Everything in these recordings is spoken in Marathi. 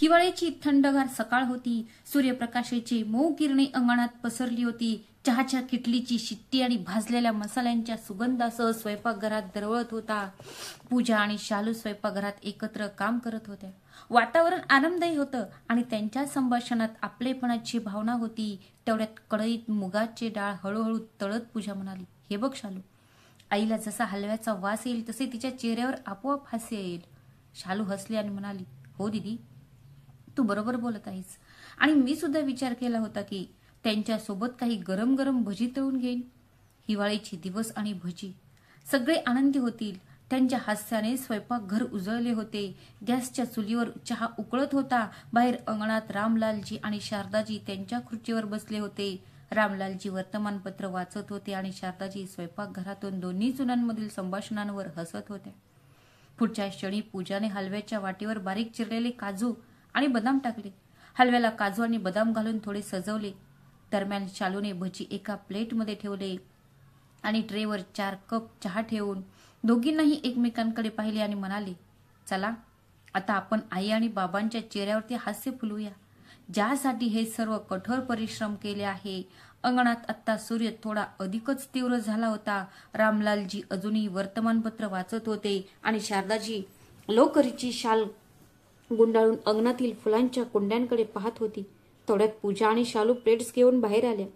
हिवाळ्याची थंडगार सकाळ होती. सूर्यप्रकाशाची मऊ किरणे अंगणात पसरली होती. चहाच्या किटलीची शिट्टी आणि भाजलेल्या मसाल्यांच्या सुगंधासह स्वयंपाकघरात दरवळत होता. पूजा आणि शालू स्वयंपाकघरात एकत्र काम करत होत्या. वातावरण आनंददायी होतं आणि त्यांच्या संभाषणात आपलेपणाची भावना होती. तेवढ्यात कढईत मुगाची डाळ हळूहळू तळत पूजा म्हणाली, हे बघ शालू, आईला जसा हलव्याचा वास येईल तसे तिच्या चेहऱ्यावर आपोआप हास्य येईल. शालू हसली आणि म्हणाली, हो दीदी, तू बरोबर बोलत आहेस. आणि मी सुद्धा विचार केला होता की त्यांच्यासोबत काही गरम गरम भजी तळून घेईन. हिवाळीचे दिवस आणि भजी, सगळे आनंदी होतील. त्यांच्या हास्याने स्वयंपाकघर उजळले होते. गॅसच्या चुलीवर चहा उकळत होता. बाहेर अंगणात रामलालजी आणि शारदाजी त्यांच्या खुर्चीवर बसले होते. रामलालजी वर्तमानपत्र वाचत होते आणि शारदाजी स्वयंपाकघरातून दोन्ही सुनांमधील संभाषणांवर हसत होत्या. पुढच्या क्षणी पूजाने हलव्याच्या वाटीवर बारीक चिरलेले काजू आणि बदाम टाकले. हलव्याला काजू आणि बदाम घालून थोडे सजवले. दरम्यान शालूने भजी एका प्लेटमध्ये ठेवले आणि ट्रेवर 4 कप चहा ठेवून दोघींनाही एकमेकांकडे पाहिले आणि म्हणाले, चला आता आपण आई आणि बाबांच्या चेहऱ्यावरती हास्य फुलवूया, ज्यासाठी हे सर्व कठोर परिश्रम केले आहे. अंगणात आत्ता सूर्य थोडा अधिकच तीव्र झाला होता. रामलालजी अजूनही वर्तमानपत्र वाचत होते आणि शारदाजी लोकरीची शाल गुंडाळून अंगणातील फुलांच्या कुंड्यांकडे पाहत होती. थोड्यात पूजा आणि शालू प्लेट्स घेऊन बाहेर आल्या.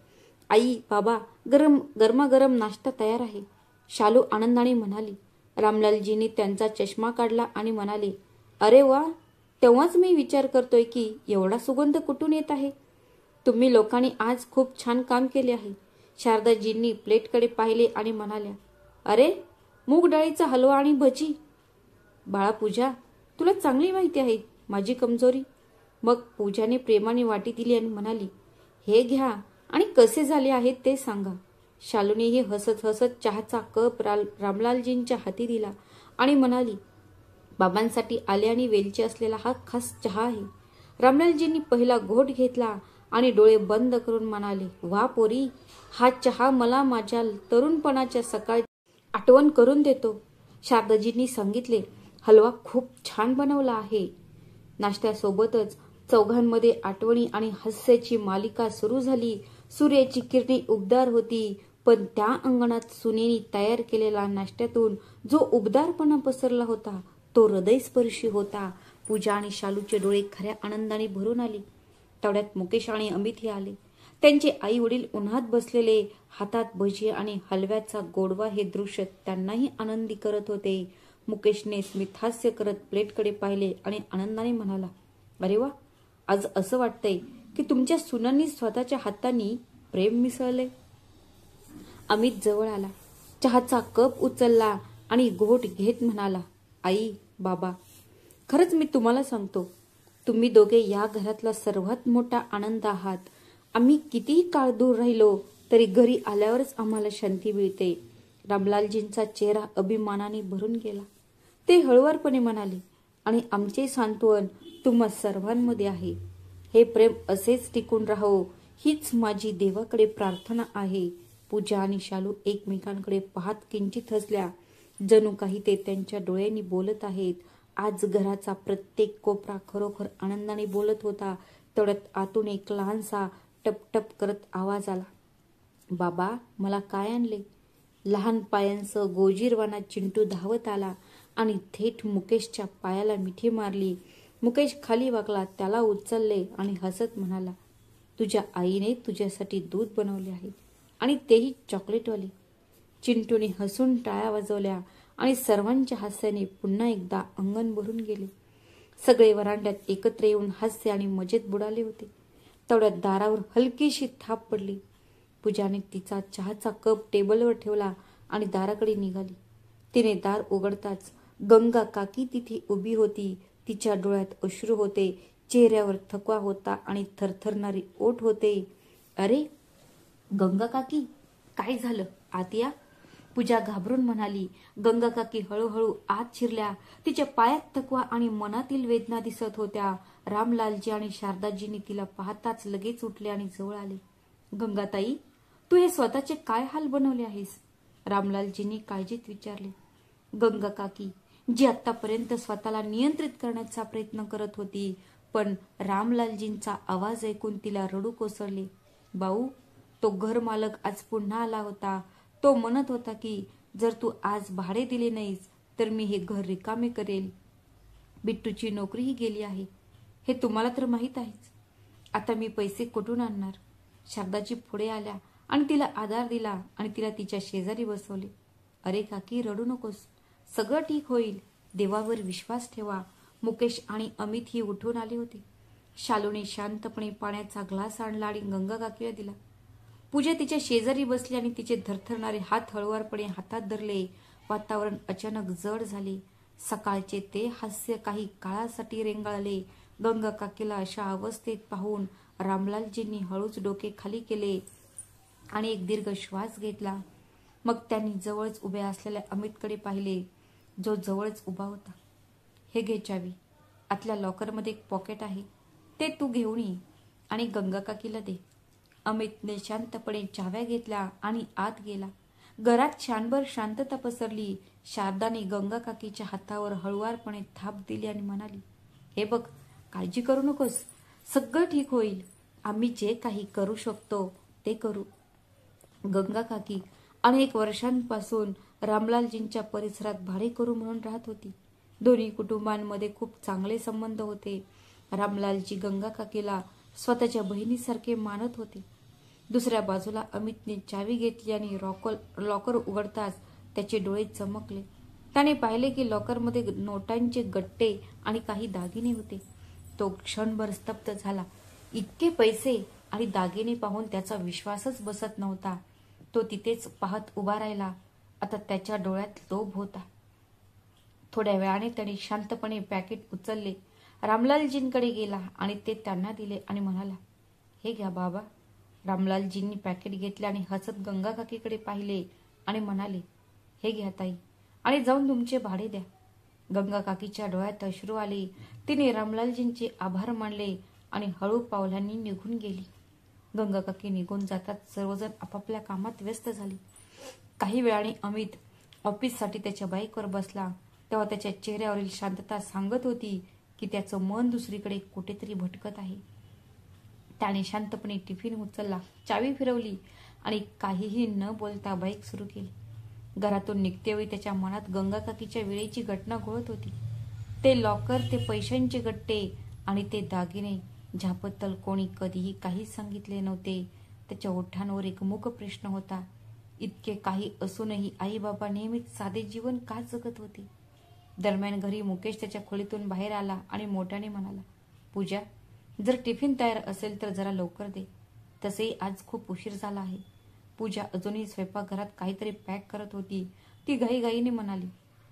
आई, बाबा, गरमागरम नाश्ता तयार आहे, शालू आनंदाने म्हणाली. रामलालजींनी त्यांचा चष्मा काढला आणि म्हणाले, अरे वा, तेव्हाच मी विचार करतोय की एवढा सुगंध कुठून येत आहे. तुम्ही लोकांनी आज खूप छान काम केले आहे. शारदाजींनी प्लेटकडे पाहिले आणि म्हणाल्या, अरे, मूग डाळीचा हलवा आणि भजी. बाळा पूजा, तुला चांगली माहिती आहे माझी कमजोरी. मग पूजाने प्रेमाने वाटी दिली आणि म्हणाली, हे घ्या आणि कसे झाले आहेत ते सांगा. शालूनेही हसत हसत चहाचा कप रामलालजींच्या हाती दिला आणि म्हणाली, बाबांसाठी आले आणि वेलची असलेला हा खास चहा आहे. रामलालजींनी पहिला घोट घेतला आणि डोळे बंद करून म्हणाले, वा पोरी, हा चहा मला माझ्या तरुणपणाच्या सकाळची आठवण करून देतो. शारदाजींनी सांगितले, हलवा खूप छान बनवला आहे. नाश्त्यासोबतच चौघांमध्ये आठवणी आणि हास्याची मालिका सुरू झाली. सूर्याची किरणे उबदार होती, पण त्या अंगणात सुनेनी तयार केलेला नाश्त्यातून जो उबदारपणा पसरला होता तो हृदयस्पर्शी होता. पूजा आणि शालूचे डोळे खऱ्या आनंदाने भरून आले. तेवढ्यात मुकेश आणि अमितही आले. त्यांचे आई वडील उन्हात बसलेले, हातात भजी आणि हलव्याचा गोडवा हे दृश्य त्यांनाही आनंदी करत होते. मुकेशने स्मितहास्य करत प्लेटकडे पाहिले आणि आनंदाने म्हणाला, अरे वा, आज असं वाटतंय की तुमच्या सुनांनी स्वतःच्या हातांनी प्रेम मिसळले. अमित जवळ आला, चहाचा कप उचलला आणि घोट घेत म्हणाला, आई, बाबा, खरंच मी तुम्हाला सांगतो, तुम्ही दोघे या घरातला सर्वात मोठा आनंद आहात. आम्ही कितीही काळ दूर राहिलो तरी घरी आल्यावरच आम्हाला शांती मिळते. रामलालजींचा चेहरा अभिमानाने भरून गेला. ते हळुवारपणे म्हणाले, आणि आमचे सांत्वन तुम्हा सर्वांमध्ये आहे. हे प्रेम असेच टिकून राहो, हीच माझी देवाकडे प्रार्थना आहे. पूजा आणि शालू एकमेकांकडे पाहत किंचित हसल्या, जणू काही ते त्यांच्या डोळ्यांनी बोलत आहेत. आज घराचा प्रत्येक कोपरा खरोखर आनंदाने बोलत होता. तेवढ्यात आतून एक लहानसा टपटप करत आवाज आला, बाबा, मला काय आणले. लहान पायांसह गोजीरवाना चिंटू धावत आला आणि थेट मुकेशच्या पायाला मिठी मारली. मुकेश खाली वाकला, त्याला उचलले आणि हसत म्हणाला, तुझ्या आईने तुझ्यासाठी दूध बनवले आहे आणि तेही चॉकलेटवाले. चिंटूने हसून टाळ्या वाजवल्या आणि सर्वांच्या हास्याने पुन्हा एकदा अंगण भरून गेले. सगळे वरांड्यात एकत्र येऊन हास्य आणि मजेत बुडाले होते. तेवढ्यात दारावर हलकीशी थाप पडली. पूजाने तिचा चहाचा कप टेबलवर ठेवला आणि दाराकडे निघाली. तिने दार उघडताच गंगा काकी तिथे उभी होती. तिच्या डोळ्यात अश्रू होते, चेहऱ्यावर थकवा होता आणि थरथरणारे ओठ होते. अरे गंगा काकी, काय झालं, आत या, पूजा घाबरून म्हणाली. गंगा काकी हळूहळू आत शिरल्या. तिच्या पायात थकवा आणि मनातील वेदना दिसत होत्या. रामलालजी आणि शारदाजींनी तिला पाहताच लगेच उठले आणि जवळ आले. गंगाताई, तू हे स्वतःचे काय हाल बनवले आहेस, रामलालजींनी काळजीत विचारले. गंगा काकी, जी आतापर्यंत स्वतःला नियंत्रित करण्याचा प्रयत्न करत होती, पण रामलालजींचा आवाज ऐकून तिला रडू कोसळले. भाऊ, तो घर मालक आज पुन्हा आला होता. तो म्हणत होता की जर तू आज भाडे दिले नाहीस तर मी हे घर रिकामे करेल. बिट्टूची नोकरीही गेली आहे, हे तुम्हाला तर माहीत आहेच. आता मी पैसे कुठून आणणार? शारदाजी पुढे आल्या आणि तिला आधार दिला आणि तिला तिच्या शेजारी बसवले. अरे काकी, रडू नकोस, सगळं ठीक होईल. देवावर विश्वास ठेवा. मुकेश आणि अमित ही उठून आले होते. शालूने शांतपणे पाण्याचा ग्लास आणला आणि गंगा काकीला दिला. पूजा तिच्या शेजारी बसली आणि तिचे थरथरणारे हात हळुवारपणे हातात धरले. वातावरण अचानक जड झाले. सकाळचे ते हास्य काही काळासाठी रेंगाळले. गंगा काकीला अशा अवस्थेत पाहून रामलालजींनी हळूच डोके खाली केले आणि एक दीर्घ श्वास घेतला. मग त्यांनी जवळच उभ्या असलेल्या अमितकडे पाहिले, जो जवळच उभा होता. हे घे चावी. आतल्या लॉकरमध्ये एक पॉकेट आहे, ते तू घेऊन ये आणि गंगा काकीला दे. अमितने शांतपणे चाव्या घेतल्या आणि आत गेला. घरात क्षणभर शांतता पसरली. शारदाने गंगा काकीच्या हातावर हळुवारपणे थाप दिली आणि म्हणाली, हे बघ, काळजी करू नकोस, सगळं ठीक होईल. आम्ही जे काही करू शकतो ते करू. गंगा काकी अनेक वर्षांपासून रामलालजींच्या परिसरात भाडेकरू म्हणून राहत होती. दोन्ही कुटुंबांमध्ये खूप चांगले संबंध होते. रामलालजी गंगा काकीला स्वतःच्या बहिणीसारखे मानत होते. दुसऱ्या बाजूला अमितने चावी घेतली आणि लॉकर उघडताच त्याचे डोळे चमकले. त्याने पाहिले की लॉकरमध्ये नोटांचे गट्टे आणि काही दागिने होते. तो क्षणभर स्तब्ध झाला. इतके पैसे आणि दागिने पाहून त्याचा विश्वासच बसत नव्हता. तो तिथेच पाहत उभा राहिला. आता त्याच्या डोळ्यात लोभ होता. थोड्या वेळाने त्याने शांतपणे पॅकेट उचलले, रामलालजींकडे गेला आणि ते त्यांना दिले आणि म्हणाला, हे घ्या बाबा. रामलालजींनी पॅकेट घेतले आणि हसत गंगा काकीकडे पाहिले आणि म्हणाले, हे घ्या ताई, आणि जाऊन तुमचे भाडे द्या. गंगा काकीच्या डोळ्यात अश्रू आले. तिने रामलालजींचे आभार मानले आणि हळू पावलांनी निघून गेली. गंगा काकी निघून जातात सर्वजण आपापल्या कामात व्यस्त झाले. काही वेळाने अमित ऑफिससाठी त्याच्या बाईकवर बसला तेव्हा त्याच्या चेहऱ्यावरील शांतता सांगत होती की त्याचं मन दुसरीकडे कुठेतरी भटकत आहे. त्याने शांतपणे टिफिन उचलला, चावी फिरवली आणि काहीही न बोलता बाईक सुरू केली. घरातून निघतेवेळी त्याच्या मनात गंगा काकीच्या वेळेची घटना घोळत होती. ते लॉकर, ते पैशांचे गट्टे आणि ते दागिने ज्याबद्दल कोणी कधीही काही सांगितले नव्हते. त्याच्या ओठांवर एक मूक प्रश्न होता, इतके काही असूनही आई बाबा नेहमीच साधे जीवन का जगत होते? दरम्यान घरी मुकेश त्याच्या खोलीतून बाहेर आला आणि मोठ्याने म्हणाला, पूजा, जर टिफिन तयार असेल तर जरा लवकर दे. तसेही आज खूप उशीर झाला आहे. पूजा अजूनही स्वयंपाकघरात काहीतरी पॅक करत होती. ती घाईघाईने म्हणाली,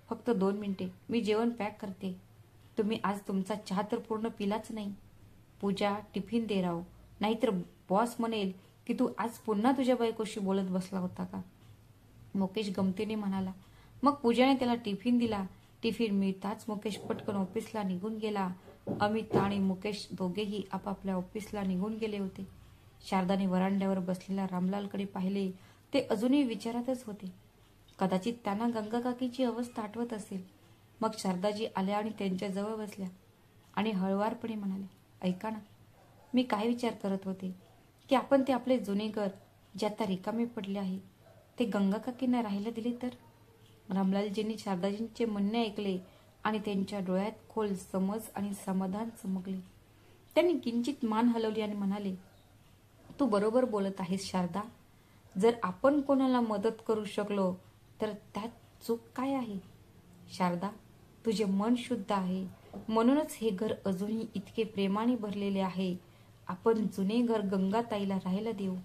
फक्त 2 मिनिटे, मी जेवण पॅक करते. तुम्ही आज तुमचा चहा तर पूर्ण पिलाच नाही. पूजा, टिफिन दे राव, नाहीतर बॉस म्हणेल की तू आज पुन्हा तुझ्या बायकोशी बोलत बसला होता का? मुकेश गमतीने म्हणाला. मग पूजाने त्याला टिफिन दिला. टिफिन मिळताच मुकेश पटकन ऑफिसला निघून गेला. अमित आणि मुकेश दोघेही आपापल्या ऑफिसला निघून गेले होते. शारदाने वरांड्यावर बसलेल्या रामलालकडे पाहिले. ते अजूनही विचारातच होते. कदाचित त्यांना गंगा काकीची अवस्था आठवत असेल. मग शारदाजी आल्या आणि त्यांच्या जवळ बसल्या आणि हळुवारपणे म्हणाले, ऐका ना, मी काय विचार करत होते की आपण ते आपले जुने घर जे आता रिकामे पडले आहे ते गंगा काकींना राहायला दिले तर? रामलालजींनी शारदाजींचे म्हणणे ऐकले आणि त्यांच्या डोळ्यात खोल समज आणि समाधान चमकले. त्यांनी किंचित मान हलवली आणि म्हणाले, तू बरोबर बोलत आहेस शारदा. जर आपण कोणाला मदत करू शकलो तर त्यात चूक काय आहे? शारदा, तुझे मन शुद्ध आहे, म्हणूनच हे घर अजूनही इतके प्रेमाने भरलेले आहे. आपण जुने घर गंगाताईला राहायला देऊ.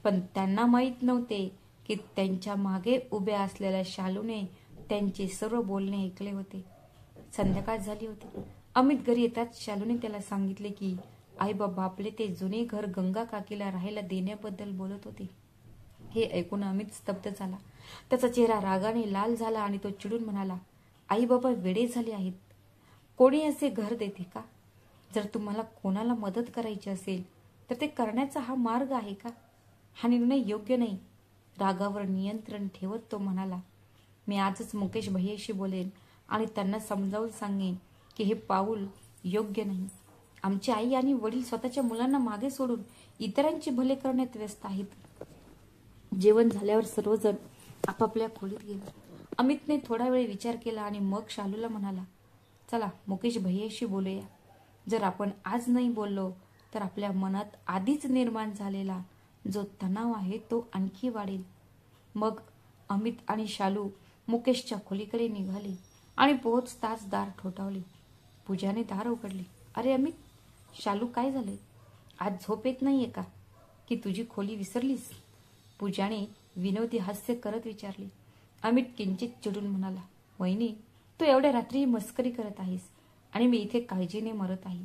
पण त्यांना माहीत नव्हते की त्यांच्या मागे उभ्या असलेल्या शालूने त्यांचे सर्व बोलणे ऐकले होते. संध्याकाळ झाली होती. अमित घरी येताच शालूने त्याला सांगितले की आई बाबा आपले ते जुने घर गंगा काकीला राहायला देण्याबद्दल बोलत होते. हे ऐकून अमित स्तब्ध झाला. त्याचा चेहरा रागाने लाल झाला आणि तो चिडून म्हणाला, आई बाबा वेडे झाले आहेत. कोणी असे घर देते का? जर तुम्हाला कोणाला मदत करायची असेल तर ते करण्याचा हा मार्ग आहे का? हा निर्णय योग्य नाही. रागावर नियंत्रण ठेवत तो म्हणाला, मी आजच मुकेश भैयाशी बोलेन आणि त्यांना समजावून सांगेन की हे पाऊल योग्य नाही. आमची आई आणि वडील स्वतःच्या मुलांना मागे सोडून इतरांचे भले करण्यात व्यस्त आहेत. जेवण झाल्यावर सर्वजण आपापल्या खोलीत गेले. अमितने थोडा वेळ विचार केला आणि मग शालूला म्हणाला, चला मुकेश भैयाशी बोलूया. जर आपण आज नाही बोललो तर आपल्या मनात आधीच निर्माण झालेला जो तणाव आहे तो आणखी वाढेल. मग अमित आणि शालू मुकेशच्या खोलीकडे निघाले आणि पोहोचताच दार ठोठावले. पूजाने दार उघडले. अरे अमित, शालू काय झाले? आज झोप येत नाहीये का? की तुझी खोली विसरलीस? पूजाने विनोदी हास्य करत विचारले. अमित किंचित चिडून म्हणाला, वहिनी, तू एवढ्या रात्री मस्करी करत आहेस आणि मी इथे काळजीने मरत आहे.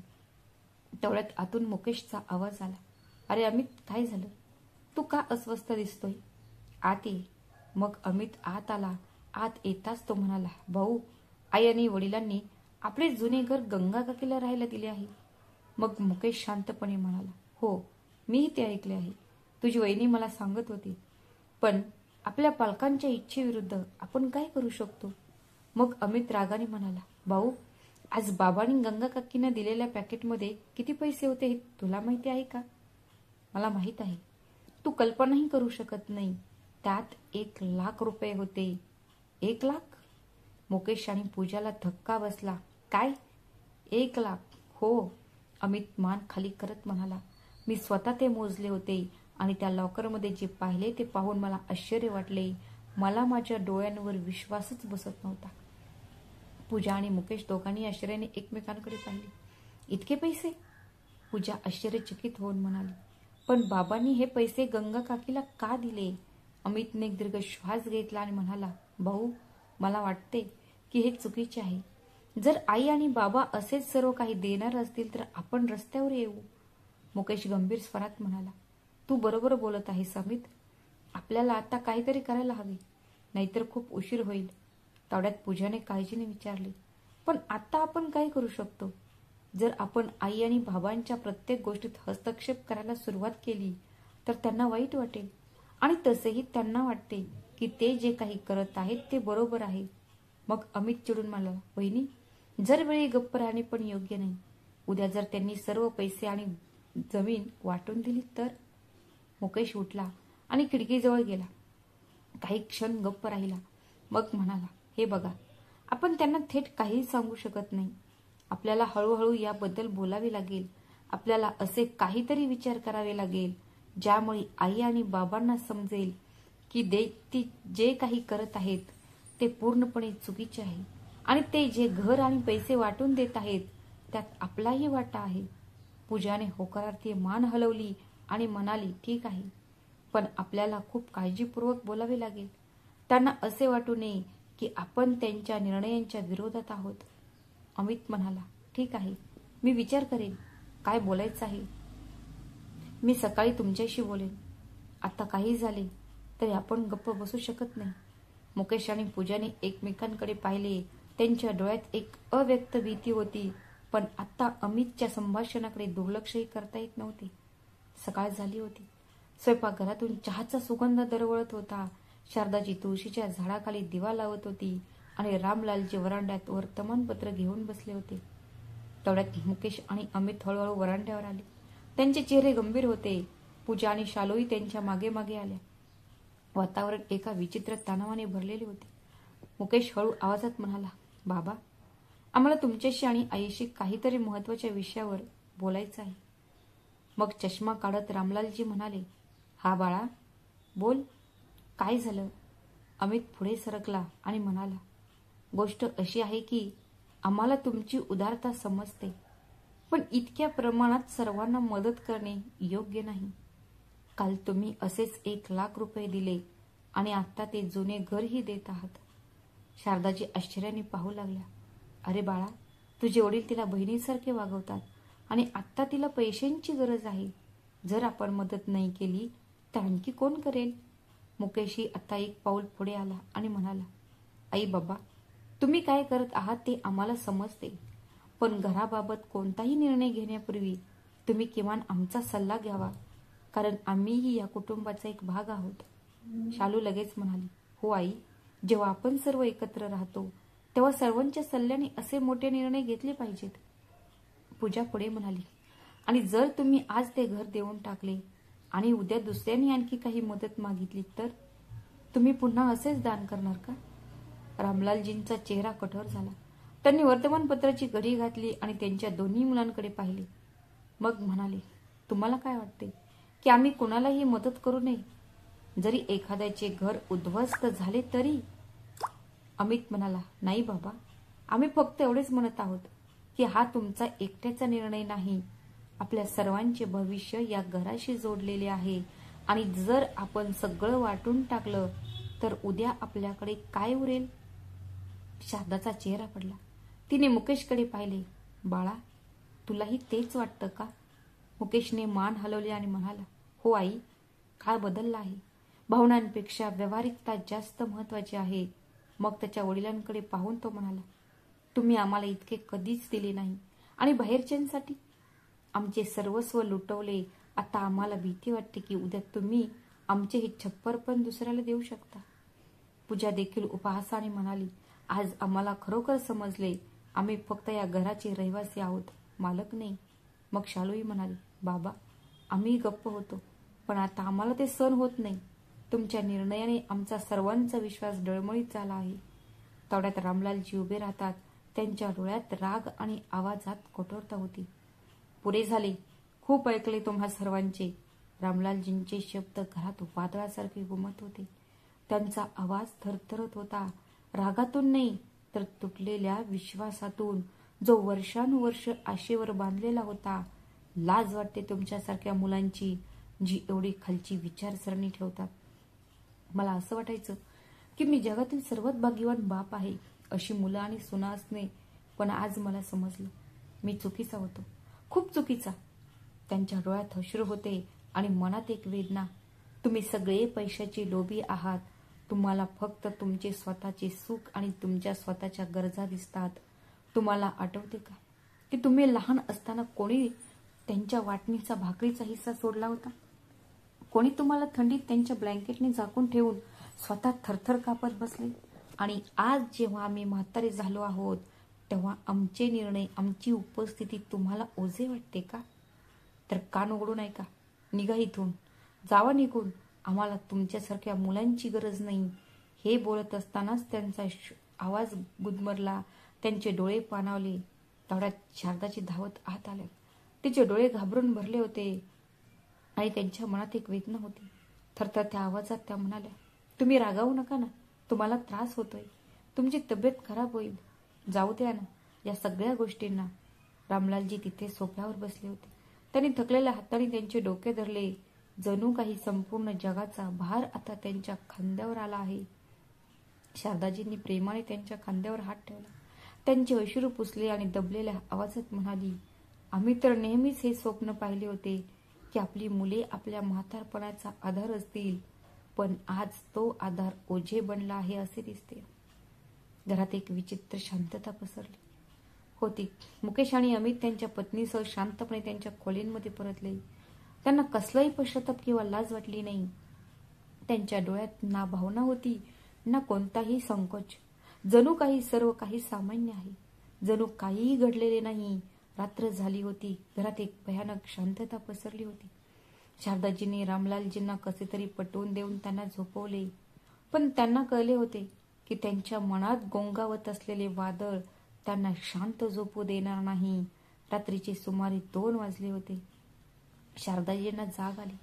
तेवढ्यात आतून मुकेशचा आवाज आला. अरे अमित, काय झालं? तू का अस्वस्थ दिसतोय? आत ये. मग अमित आत आला. आत येताच तो म्हणाला, भाऊ, आई आणि वडिलांनी आपले जुने घर गंगा काकीला राहायला दिले आहे. मग मुकेश शांतपणे म्हणाला, हो, मीही ते ऐकले आहे. तुझी वहिनी मला सांगत होती. पण आपल्या पालकांच्या इच्छेविरुद्ध आपण काय करू शकतो? मग अमित रागाने म्हणाला, भाऊ, आज बाबांनी गंगा काकींना दिलेल्या पॅकेटमध्ये किती पैसे होते हे तुला माहिती आहे का? मला माहित आहे. तू कल्पनाही करू शकत नाही. त्यात 1,00,000 रुपये होते. 1,00,000? मुकेश आणि पूजाला धक्का बसला. काय? 1,00,000? हो. अमित मान खाली करत म्हणाला, मी स्वतः ते मोजले होते आणि त्या लॉकरमध्ये जे पाहिले ते पाहून मला आश्चर्य वाटले. मला माझ्या डोळ्यांवर विश्वासच बसत नव्हता. पूजा आणि मुकेश दोघांनी आश्चर्याने एकमेकांकडे पाहिले. इतके पैसे? पूजा आश्चर्यचकित होऊन म्हणाली, पण बाबांनी हे पैसे गंगा काकीला का दिले? अमितने एक दीर्घ श्वास घेतला आणि म्हणाला, भाऊ, मला वाटते की हे चुकीचे आहे. जर आई आणि बाबा असेच सर्व काही देणार असतील तर आपण रस्त्यावर येऊ. मुकेश गंभीर स्वरात म्हणाला, तू बरोबर बोलत आहेस अमित. आपल्याला आता काहीतरी करायला हवे, नाहीतर खूप उशीर होईल. तेवढ्यात पूजाने काळजीने विचारले, पण आता आपण काय करू शकतो? जर आपण आई आणि बाबांच्या प्रत्येक गोष्टीत हस्तक्षेप करायला सुरुवात केली तर त्यांना वाईट वाटेल आणि तसेही त्यांना वाटते की ते जे काही करत आहेत ते बरोबर आहे. मग अमित चिडून म्हणाला, वहिनी, जर वेळी गप्प राहणे पण योग्य नाही. उद्या जर त्यांनी सर्व पैसे आणि जमीन वाटून दिली तर? मुकेश उठला आणि खिडकीजवळ गेला. काही क्षण गप्प राहिला. मग म्हणाला, हे बघा, आपण त्यांना थेट काहीही सांगू शकत नाही. आपल्याला हळूहळू याबद्दल बोलावे लागेल. आपल्याला असे काहीतरी विचार करावे लागेल ज्यामुळे आई आणि बाबांना समजेल की ती जे काही करत आहेत ते पूर्णपणे चुकीचे आहे आणि ते जे घर आणि पैसे वाटून देत आहेत त्यात आपलाही वाटा आहे. पूजाने होकारार्थी मान हलवली आणि म्हणाली, ठीक आहे, पण आपल्याला खूप काळजीपूर्वक बोलावे लागेल. त्यांना असे वाटू नये की आपण त्यांच्या निर्णयांच्या विरोधात आहोत. अमित म्हणाला, ठीक आहे, मी विचार करेन काय बोलायचं आहे. मी सकाळी तुमच्याशी बोलेन. आता काही झाले तरी आपण गप्प बसू शकत नाही. मुकेश आणि पूजाने एकमेकांकडे पाहिले. त्यांच्या डोळ्यात एक अव्यक्त भीती होती, पण आता अमितच्या संभाषणाकडे दुर्लक्षही करता येत नव्हते. सकाळ झाली होती. स्वयंपाकघरातून चहाचा सुगंध दरवळत होता. शारदाची तुळशीच्या झाडाखाली दिवा लावत होती आणि रामलालजी वरांड्यात वर्तमानपत्र घेऊन बसले होते. तेवढ्यात मुकेश आणि अमित हळूहळू वरांड्यावर आले. त्यांचे चेहरे गंभीर होते. पूजा आणि शालूही त्यांच्या मागे मागे आल्या. वातावरण एका विचित्र तणावाने भरलेले होते. मुकेश हळू आवाजात म्हणाला, बाबा, आम्हाला तुमच्याशी आणि आईशी काहीतरी महत्वाच्या विषयावर बोलायचं आहे. मग चष्मा काढत रामलालजी म्हणाले, हा बाळा, बोल, काय झालं? अमित पुढे सरकला आणि म्हणाला, गोष्ट अशी आहे की आम्हाला तुमची उदारता समजते, पण इतक्या प्रमाणात सर्वांना मदत करणे योग्य नाही. काल तुम्ही असेच 1,00,000 रुपये दिले आणि आता ते जुने घरही देत आहात. शारदाजी आश्चर्याने पाहू लागल्या. अरे बाळा, तुझे वडील तिला बहिणीसारखे वागवतात आणि आत्ता तिला पैशांची गरज आहे. जर आपण मदत नाही केली तर आणखी कोण करेल? मुकेशही आता एक पाऊल पुढे आला आणि म्हणाला, आई बाबा, तुम्ही काय करत आहात ते आम्हाला समजते, पण घराबाबत कोणताही निर्णय घेण्यापूर्वी तुम्ही किमान आमचा सल्ला घ्यावा, कारण आम्हीही या कुटुंबाचा एक भाग आहोत. शालू लगेच म्हणाली, हो आई, जेव्हा आपण सर्व एकत्र राहतो तेव्हा सर्वांच्या सल्ल्याने असे मोठे निर्णय घेतले पाहिजेत. पूजा पुढे म्हणाली, आणि जर तुम्ही आज ते घर देऊन टाकले आणि उद्या दुसऱ्यांनी आणखी काही मदत मागितली तर तुम्ही पुन्हा असेच दान करणार का? रामलालजींचा चेहरा कठोर झाला. त्यांनी वर्तमानपत्राची घडी घातली आणि त्यांच्या दोन्ही मुलांकडे पाहिले. मग म्हणाले, तुम्हाला काय वाटते की आम्ही कुणालाही मदत करू नये, जरी एखाद्याचे घर उद्ध्वस्त झाले तरी? अमित म्हणाला, नाही बाबा, आम्ही फक्त एवढेच म्हणत आहोत की हा तुमचा एकट्याचा निर्णय नाही. आपल्या सर्वांचे भविष्य या घराशी जोडलेले आहे आणि जर आपण सगळं वाटून टाकलं तर उद्या आपल्याकडे काय उरेल? शारदाचा चेहरा पडला. तिने मुकेशकडे पाहिले. बाळा, तुलाही तेच वाटतं का? मुकेशने मान हलवली आणि म्हणाला, हो आई, काळ बदलला आहे. भावनांपेक्षा व्यावहारिकता जास्त महत्वाची आहे. मग त्याच्या वडिलांकडे पाहून तो म्हणाला, तुम्ही आम्हाला इतके कधीच दिले नाही आणि बाहेरच्यांसाठी आमचे सर्वस्व लुटवले. आता आम्हाला भीती वाटते की उद्या तुम्ही आमचे हे छप्पर पण दुसऱ्याला देऊ शकता. पूजा देखील उपहासाने म्हणाली, आज आम्हाला खरोखर समजले, आम्ही फक्त या घराचे रहिवासी आहोत, मालक नाही. मग शालूही म्हणाली, बाबा, आम्ही गप्प होतो, पण आता आम्हाला ते सहन होत नाही. तुमच्या निर्णयाने आमचा सर्वांचा विश्वास डळमळीत झाला आहे. तेवढ्यात रामलालजी उभे राहतात. त्यांच्या डोळ्यात राग आणि आवाजात कठोरता होती. पुरे झाले, खूप ऐकले तुम्हा सर्वांचे. रामलालजींचे शब्द घरात वादळासारखे घुमत होते. त्यांचा आवाज थरथरत होता, रागातून नाही तर तुटलेल्या विश्वासातून, जो वर्षानुवर्ष आशेवर बांधलेला होता. लाज वाटते तुमच्यासारख्या मुलांची, जी एवढी खालची विचारसरणी ठेवतात. मला असं वाटायचं की मी जगातील सर्वात भाग्यवान बाप आहे, अशी मुलं आणि सुना असणे. पण आज मला समजलं, मी चुकीचा होतो, खूप चुकीचा. त्यांच्या डोळ्यात अश्रू होते आणि मनात एक वेदना. तुम्ही सगळे पैशाचे लोभी आहात. तुम्हाला फक्त तुमचे स्वतःचे सुख आणि तुमच्या स्वतःच्या गरजा दिसतात. तुम्हाला आठवते का की तुम्ही लहान असताना कोणी त्यांच्या वाटणीचा भाकरीचा हिस्सा सोडला होता? कोणी तुम्हाला थंडीत त्यांच्या ब्लँकेटने झाकून ठेवून स्वतः थरथर कापत बसले? आणि आज जेव्हा आम्ही म्हातारे झालो आहोत तेव्हा आमचे निर्णय, आमची उपस्थिती तुम्हाला ओझे वाटते का? तर कान उघडून ऐका, निघा इथून, जावा निघून. आम्हाला तुमच्यासारख्या मुलांची गरज नाही. हे बोलत असतानाच त्यांचा आवाज गुदमरला. त्यांचे डोळे पाणावले. तेवढ्यात शारदाची धावत आत आल्या. तिचे डोळे घाबरून भरले होते आणि त्यांच्या मनात एक वेदना होती. थरथरत्या आवाजात त्या म्हणाल्या, तुम्ही रागावू नका ना, तुम्हाला त्रास होतोय, तुमची तब्येत खराब होईल, जाऊ द्या ना या सगळ्या गोष्टींना. रामलालजी तिथे सोफ्यावर बसले होते. त्यांनी थकलेल्या हाताने त्यांचे डोके धरले. जणू काही संपूर्ण जगाचा भार आता त्यांच्या खांद्यावर आला आहे. शारदाजींनी प्रेमाने त्यांच्या खांद्यावर हात ठेवला. त्यांचे अश्रू पुसले आणि दबलेल्या आवाजात म्हणाली, आम्ही तर नेहमीच हे स्वप्न पाहिले होते की आपली मुले आपल्या म्हातारपणाचा आधार असतील, पण आज तो आधार ओझे बनला आहे असे दिसते. घरात एक विचित्र शांतता पसरली होती. मुकेश आणि अमित त्यांच्या पत्नीसह शांतपणे त्यांच्या खोलींमध्ये परतले. त्यांना कसलाही पश्चाताप किंवा लाज वाटली नाही. त्यांच्या डोळ्यात ना भावना होती ना कोणताही संकोच. जणू काही सर्व काही सामान्य आहे, जणू काहीही घडलेले नाही. रात्र झाली होती. घरात एक भयानक शांतता पसरली होती. शारदाजींनी रामलालजींना कसे तरी पटवून देऊन त्यांना झोपवले, पण त्यांना कळले होते की त्यांच्या मनात गोंगावत असलेले वादळ त्यांना शांत झोपू देणार नाही. रात्रीचे सुमारे 2 वाजले होते. शारदाजींना जाग आली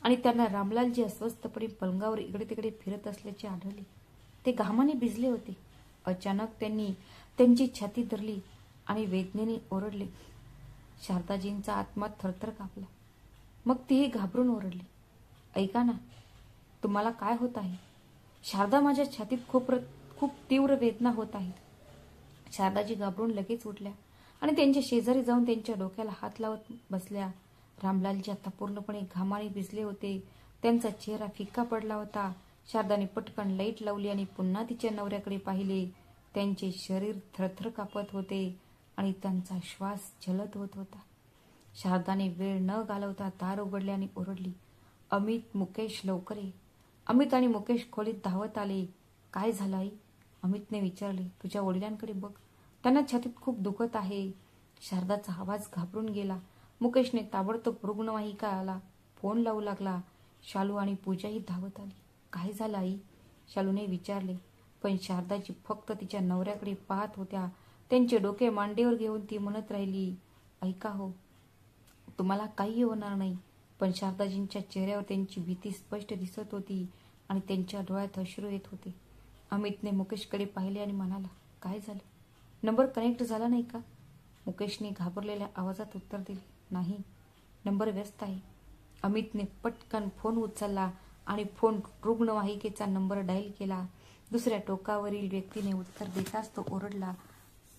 आणि त्यांना रामलालजी अस्वस्थपणे पलंगावर इकडे तिकडे फिरत असल्याचे आढळले. ते घामाने भिजले होते. अचानक त्यांनी त्यांची छाती धरली आणि वेदनेने ओरडले. शारदाजींचा आत्मा थरथर कापला. मग तीही घाबरून ओरडली, ऐका ना, तुम्हाला काय होत आहे? शारदा, माझ्या छातीत खूप तीव्र वेदना होत आहे. शारदाजी घाबरून लगेच उठल्या आणि त्यांच्या शेजारी जाऊन त्यांच्या डोक्याला हात लावत बसल्या. रामलालजी आता पूर्णपणे घामाने भिजले होते. त्यांचा चेहरा फिक्का पडला होता. शारदाने पटकन लाईट लावली आणि पुन्हा तिच्या नवऱ्याकडे पाहिले. त्यांचे शरीर थरथर कापत होते आणि त्यांचा श्वास झलत होत होता. शारदाने वेळ न घालवता दार उघडले आणि ओरडली, अमित, मुकेश, लवकर ये. अमित आणि मुकेश खोलीत धावत आले. काय झालं आई? अमितने विचारले. तुझ्या वडिलांकडे बघ, त्यांना छातीत खूप दुखत आहे. शारदाचा आवाज घाबरून गेला. मुकेशने ताबडतोब रुग्णवाहिका आला फोन लावू लागला. शालू आणि पूजाही धावत आली. काय झालं आई? शालूने विचारले. पण शारदाजी फक्त तिच्या नवऱ्याकडे पाहत होत्या. त्यांचे डोके मांडीवर घेऊन ती म्हणत राहिली, ऐका हो, तुम्हाला काही होणार नाही. पण शारदाजींच्या चेहऱ्यावर त्यांची भीती स्पष्ट दिसत होती आणि त्यांच्या डोळ्यात अश्रू येत होते. अमितने मुकेशकडे पाहिले आणि म्हणाला, काय झालं? नंबर कनेक्ट झाला नाही का? मुकेशने घाबरलेल्या आवाजात उत्तर दिले, नाही, नंबर व्यस्त आहे. अमितने पटकन फोन उचलला आणि फोन रुग्णवाहिकेचा नंबर डायल केला. दुसऱ्या टोकावरील व्यक्तीने उत्तर देताच तो ओरडला,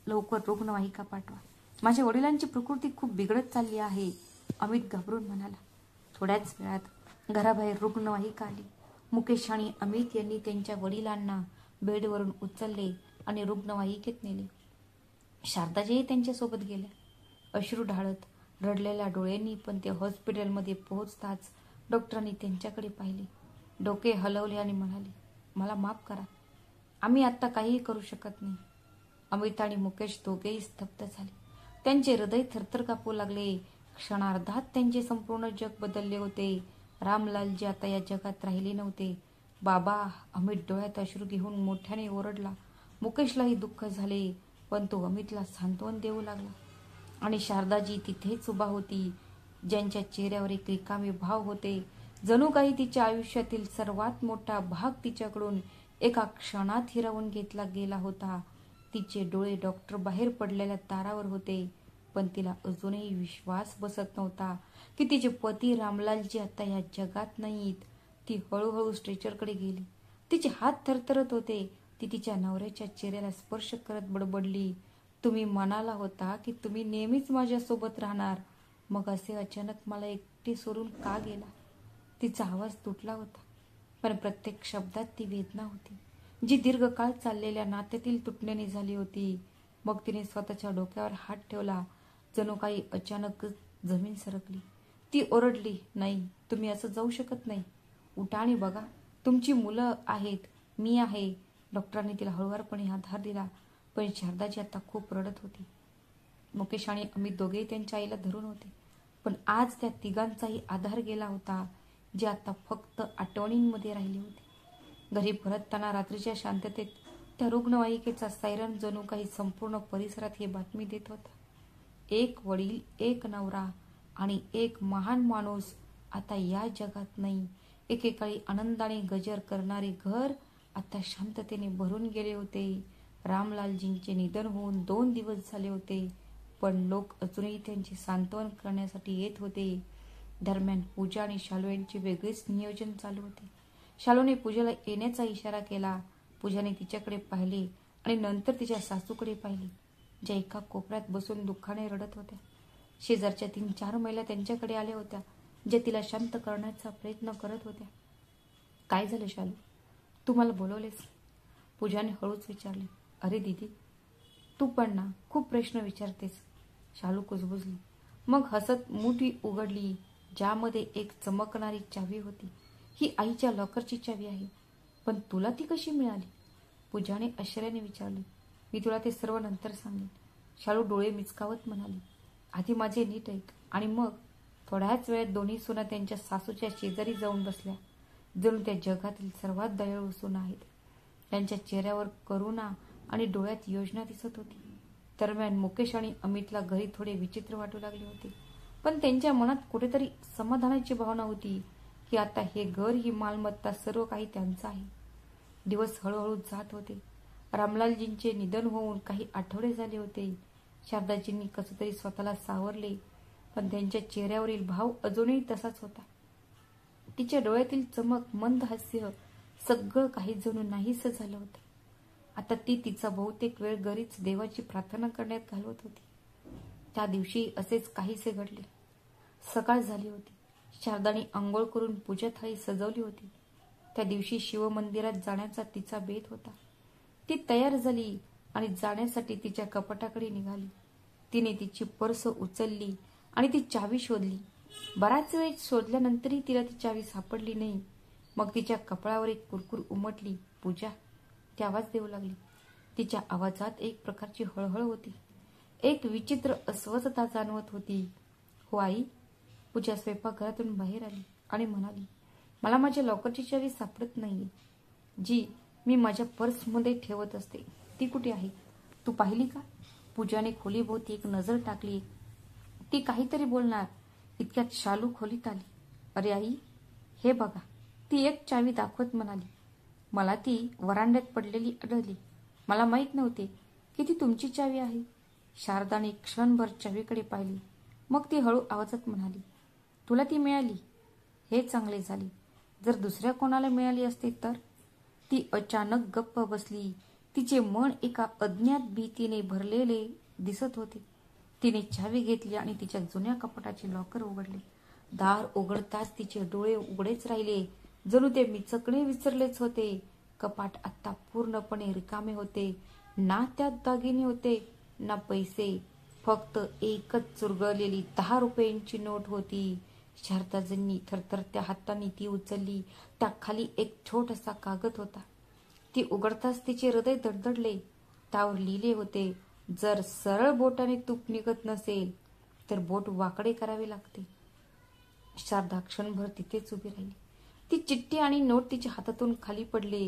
लवकर रुग्णवाहिका पाठवा. माझ्या वडिलांची प्रकृती खूप बिघडत चालली आहे, अमित घाबरून म्हणाला. थोड्याच वेळात घराबाहेर रुग्णवाहिका आली. मुकेश आणि अमित यांनी त्यांच्या वडिलांना बेडवरून उचलले आणि रुग्णवाहिकेत नेले. शारदाजीही त्यांच्यासोबत गेल्या. अश्रू ढाळत रडलेल्या डोळ्यांनी. पण ते हॉस्पिटलमध्ये पोहोचताच डॉक्टरांनी त्यांच्याकडे पाहिले, डोके हलवले आणि म्हणाले, मला माफ करा, आम्ही आत्ता काहीही करू शकत नाही. अमित आणि मुकेश दोघेही स्तब्ध झाले. त्यांचे हृदय थरथर कापू लागले. क्षणार्धात त्यांचे संपूर्ण जग बदलले होते. रामलालजी आता या जगात राहिले नव्हते. बाबा, अमित डोळ्यात अश्रू घेऊन मोठ्याने ओरडला. मुकेशलाही दुःख झाले, पण तो अमितला सांत्वन देऊ लागला. आणि शारदाजी तिथेच उभा होती, ज्यांच्या चेहऱ्यावर एक रिकामे भाव होते. जणू काही तिच्या आयुष्यातील सर्वात मोठा भाग तिच्याकडून एका क्षणात हिरावून घेतला गेला होता. तिचे डोळे डॉक्टर बाहेर पडलेल्या दारावर होते, पण तिला अजूनही विश्वास बसत नव्हता की तिचे पती रामलालजी आता या जगात नाहीत. ती हळूहळू स्ट्रेचरकडे गेली. तिचे हात थरथरत होते. ती तिच्या नवऱ्याच्या चेहऱ्याला स्पर्श करत बडबडली, तुम्ही म्हणाला होता की तुम्ही नेहमीच माझ्यासोबत राहणार, मग असे अचानक मला एकटे सोडून का गेला? तिचा आवाज तुटला होता, पण प्रत्येक शब्दात ती वेदना होती, जी दीर्घकाळ चाललेल्या नात्यातील तुटण्याने झाली होती. मग तिने स्वतःच्या डोक्यावर हात ठेवला. जणू काही अचानकच जमीन सरकली. ती ओरडली, नाही, तुम्ही असं जाऊ शकत नाही. उठा आणि बघा, तुमची मुलं आहेत, मी आहे. डॉक्टरांनी तिला हळुवारपणे आधार दिला. पण शारदाजी आता खूप रडत होती. मुकेश आणि अमित दोघेही त्यांच्या आईला धरून होते. पण आज त्या तिघांचाही आधार गेला होता, जे आता फक्त आठवणींमध्ये राहिले होते. घरी परतताना रात्रीच्या शांततेत त्या रुग्णवाहिकेचा सायरन जणू काही संपूर्ण परिसरात ही बातमी देत होता. एक वडील, एक नवरा आणि एक महान माणूस आता या जगात नाही. एकेकाळी आनंदाने गजर करणारे घर आता शांततेने भरून गेले होते. रामलालजींचे निधन होऊन 2 दिवस झाले होते, पण लोक अजूनही त्यांचे सांत्वन करण्यासाठी येत होते. दरम्यान पूजा आणि शालू यांचे वेगळेच नियोजन चालू होते. शालूने पूजाला येण्याचा इशारा केला. पूजाने तिच्याकडे पाहिले आणि नंतर तिच्या सासूकडे पाहिले, ज्या एका कोपऱ्यात बसून दुःखाने रडत होत्या. शेजारच्या 3-4 महिला त्यांच्याकडे आल्या होत्या, ज्या तिला शांत करण्याचा प्रयत्न करत होत्या. काय झालं शालू, तू मला बोलवलेस? पूजाने हळूच विचारले. अरे दीदी, तू पण ना खूप प्रश्न विचारतेस. शालू कुजबुजली. मग हसत मुठी उघडली, ज्यामध्ये एक चमकणारी चावी होती. ही आईच्या लॉकरची चावी आहे, पण तुला ती कशी मिळाली? पूजाने आश्चर्याने विचारले. मी तुला ते सर्व नंतर सांगेन. शालू डोळे मिचकावत म्हणाली. आधी माझे नीट ऐक. आणि मग थोड्याच वेळात दोन्ही सुना त्यांच्या सासूच्या शेजारी जाऊन बसल्या. जणू त्या जगातील सर्वात दयाळू सुना आहेत. त्यांच्या चेहऱ्यावर करुणा आणि डोळ्यात योजना दिसत होती. दरम्यान मुकेश आणि अमितला घरी थोडे विचित्र वाटू लागले होते, पण त्यांच्या मनात कुठेतरी समाधानाची भावना होती की आता हे घर, ही मालमत्ता, सर्व काही त्यांचं आहे. दिवस हळूहळू जात होते. रामलालजींचे निधन होऊन काही आठवडे झाले होते. शारदाजींनी कसं तरी स्वतःला सावरले, पण त्यांच्या चेहऱ्यावरील भाव अजूनही तसाच होता. तिच्या डोळ्यातील चमक, मंद हास्य, सगळं काही जणू नाहीसं झालं होतं. आता ती तिचा बहुतेक वेळ घरीच देवाची प्रार्थना करण्यात घालवत होती. त्या दिवशी असेच काहीसे घडले. सकाळ झाली होती. शारदाने आंघोळ करून पूजा थाळी सजवली होती. त्या दिवशी शिवमंदिरात जाण्याचा तिचा बेत होता. ती तयार झाली आणि जाण्यासाठी तिच्या कपाटाकडे निघाली. तिने तिची पर्स उचलली आणि ती चावी शोधली. बराच वेळ शोधल्यानंतरही तिला ती चावी सापडली नाही. मग तिच्या कपाळावर एक कुरकुर उमटली. पूजा, ती आवाज देऊ लागली. तिच्या आवाजात एक प्रकारची हळहळ होती. एक विचित्र अस्वस्थता जाणवत होती. हो आई. पूजा स्वयंपाकघरातून बाहेर आली आणि म्हणाली, मला माझ्या लॉकरची चावी सापडत नाहीये, जी मी माझ्या पर्समध्ये ठेवत असते. ती कुठे आहे? तू पाहिली का? पूजाने खोलीभोवती एक नजर टाकली. ती काहीतरी बोलणार इतक्यात शालू खोलीत आली. अरे आई, हे बघा. ती एक चावी दाखवत म्हणाली. मला ती वरांड्यात पडलेली आढळली. मला माहीत नव्हते की ती तुमची चावी आहे. शारदाने क्षणभर चावीकडे पाहिली. मग ती हळू आवाजात म्हणाली, तुला ती मिळाली? हे चांगले झाले. जर दुसऱ्या कोणाला मिळाली असती तर? ती अचानक गप्प बसली. तिचे मन एका अज्ञात भीतीने भरलेले दिसत होते. तिने चावी घेतली आणि तिच्या जुन्या कपाटाचे लॉकर उघडले. दार उघडताच तिचे डोळे उघडेच राहिले, जणू ते मिचकणे विसरलेच होते. कपाट आता पूर्णपणे रिकामे होते. ना त्यात दागिने होते ना पैसे. फक्त एकच चुरगळलेली 10 रुपयांची नोट होती. शारदाजींनी थरथरत्या हातांनी ती उचलली. त्याखाली एक छोटासा कागद होता. ती उघडताच तिचे हृदय धडधडले. त्यावर लिहिले होते, जर सरळ बोटाने तूप निघत नसेल तर बोट वाकडे करावे लागते. शारदा क्षणभर तिथेच उभी राहिली. ती चिठ्ठी आणि नोट तिच्या हातातून खाली पडले.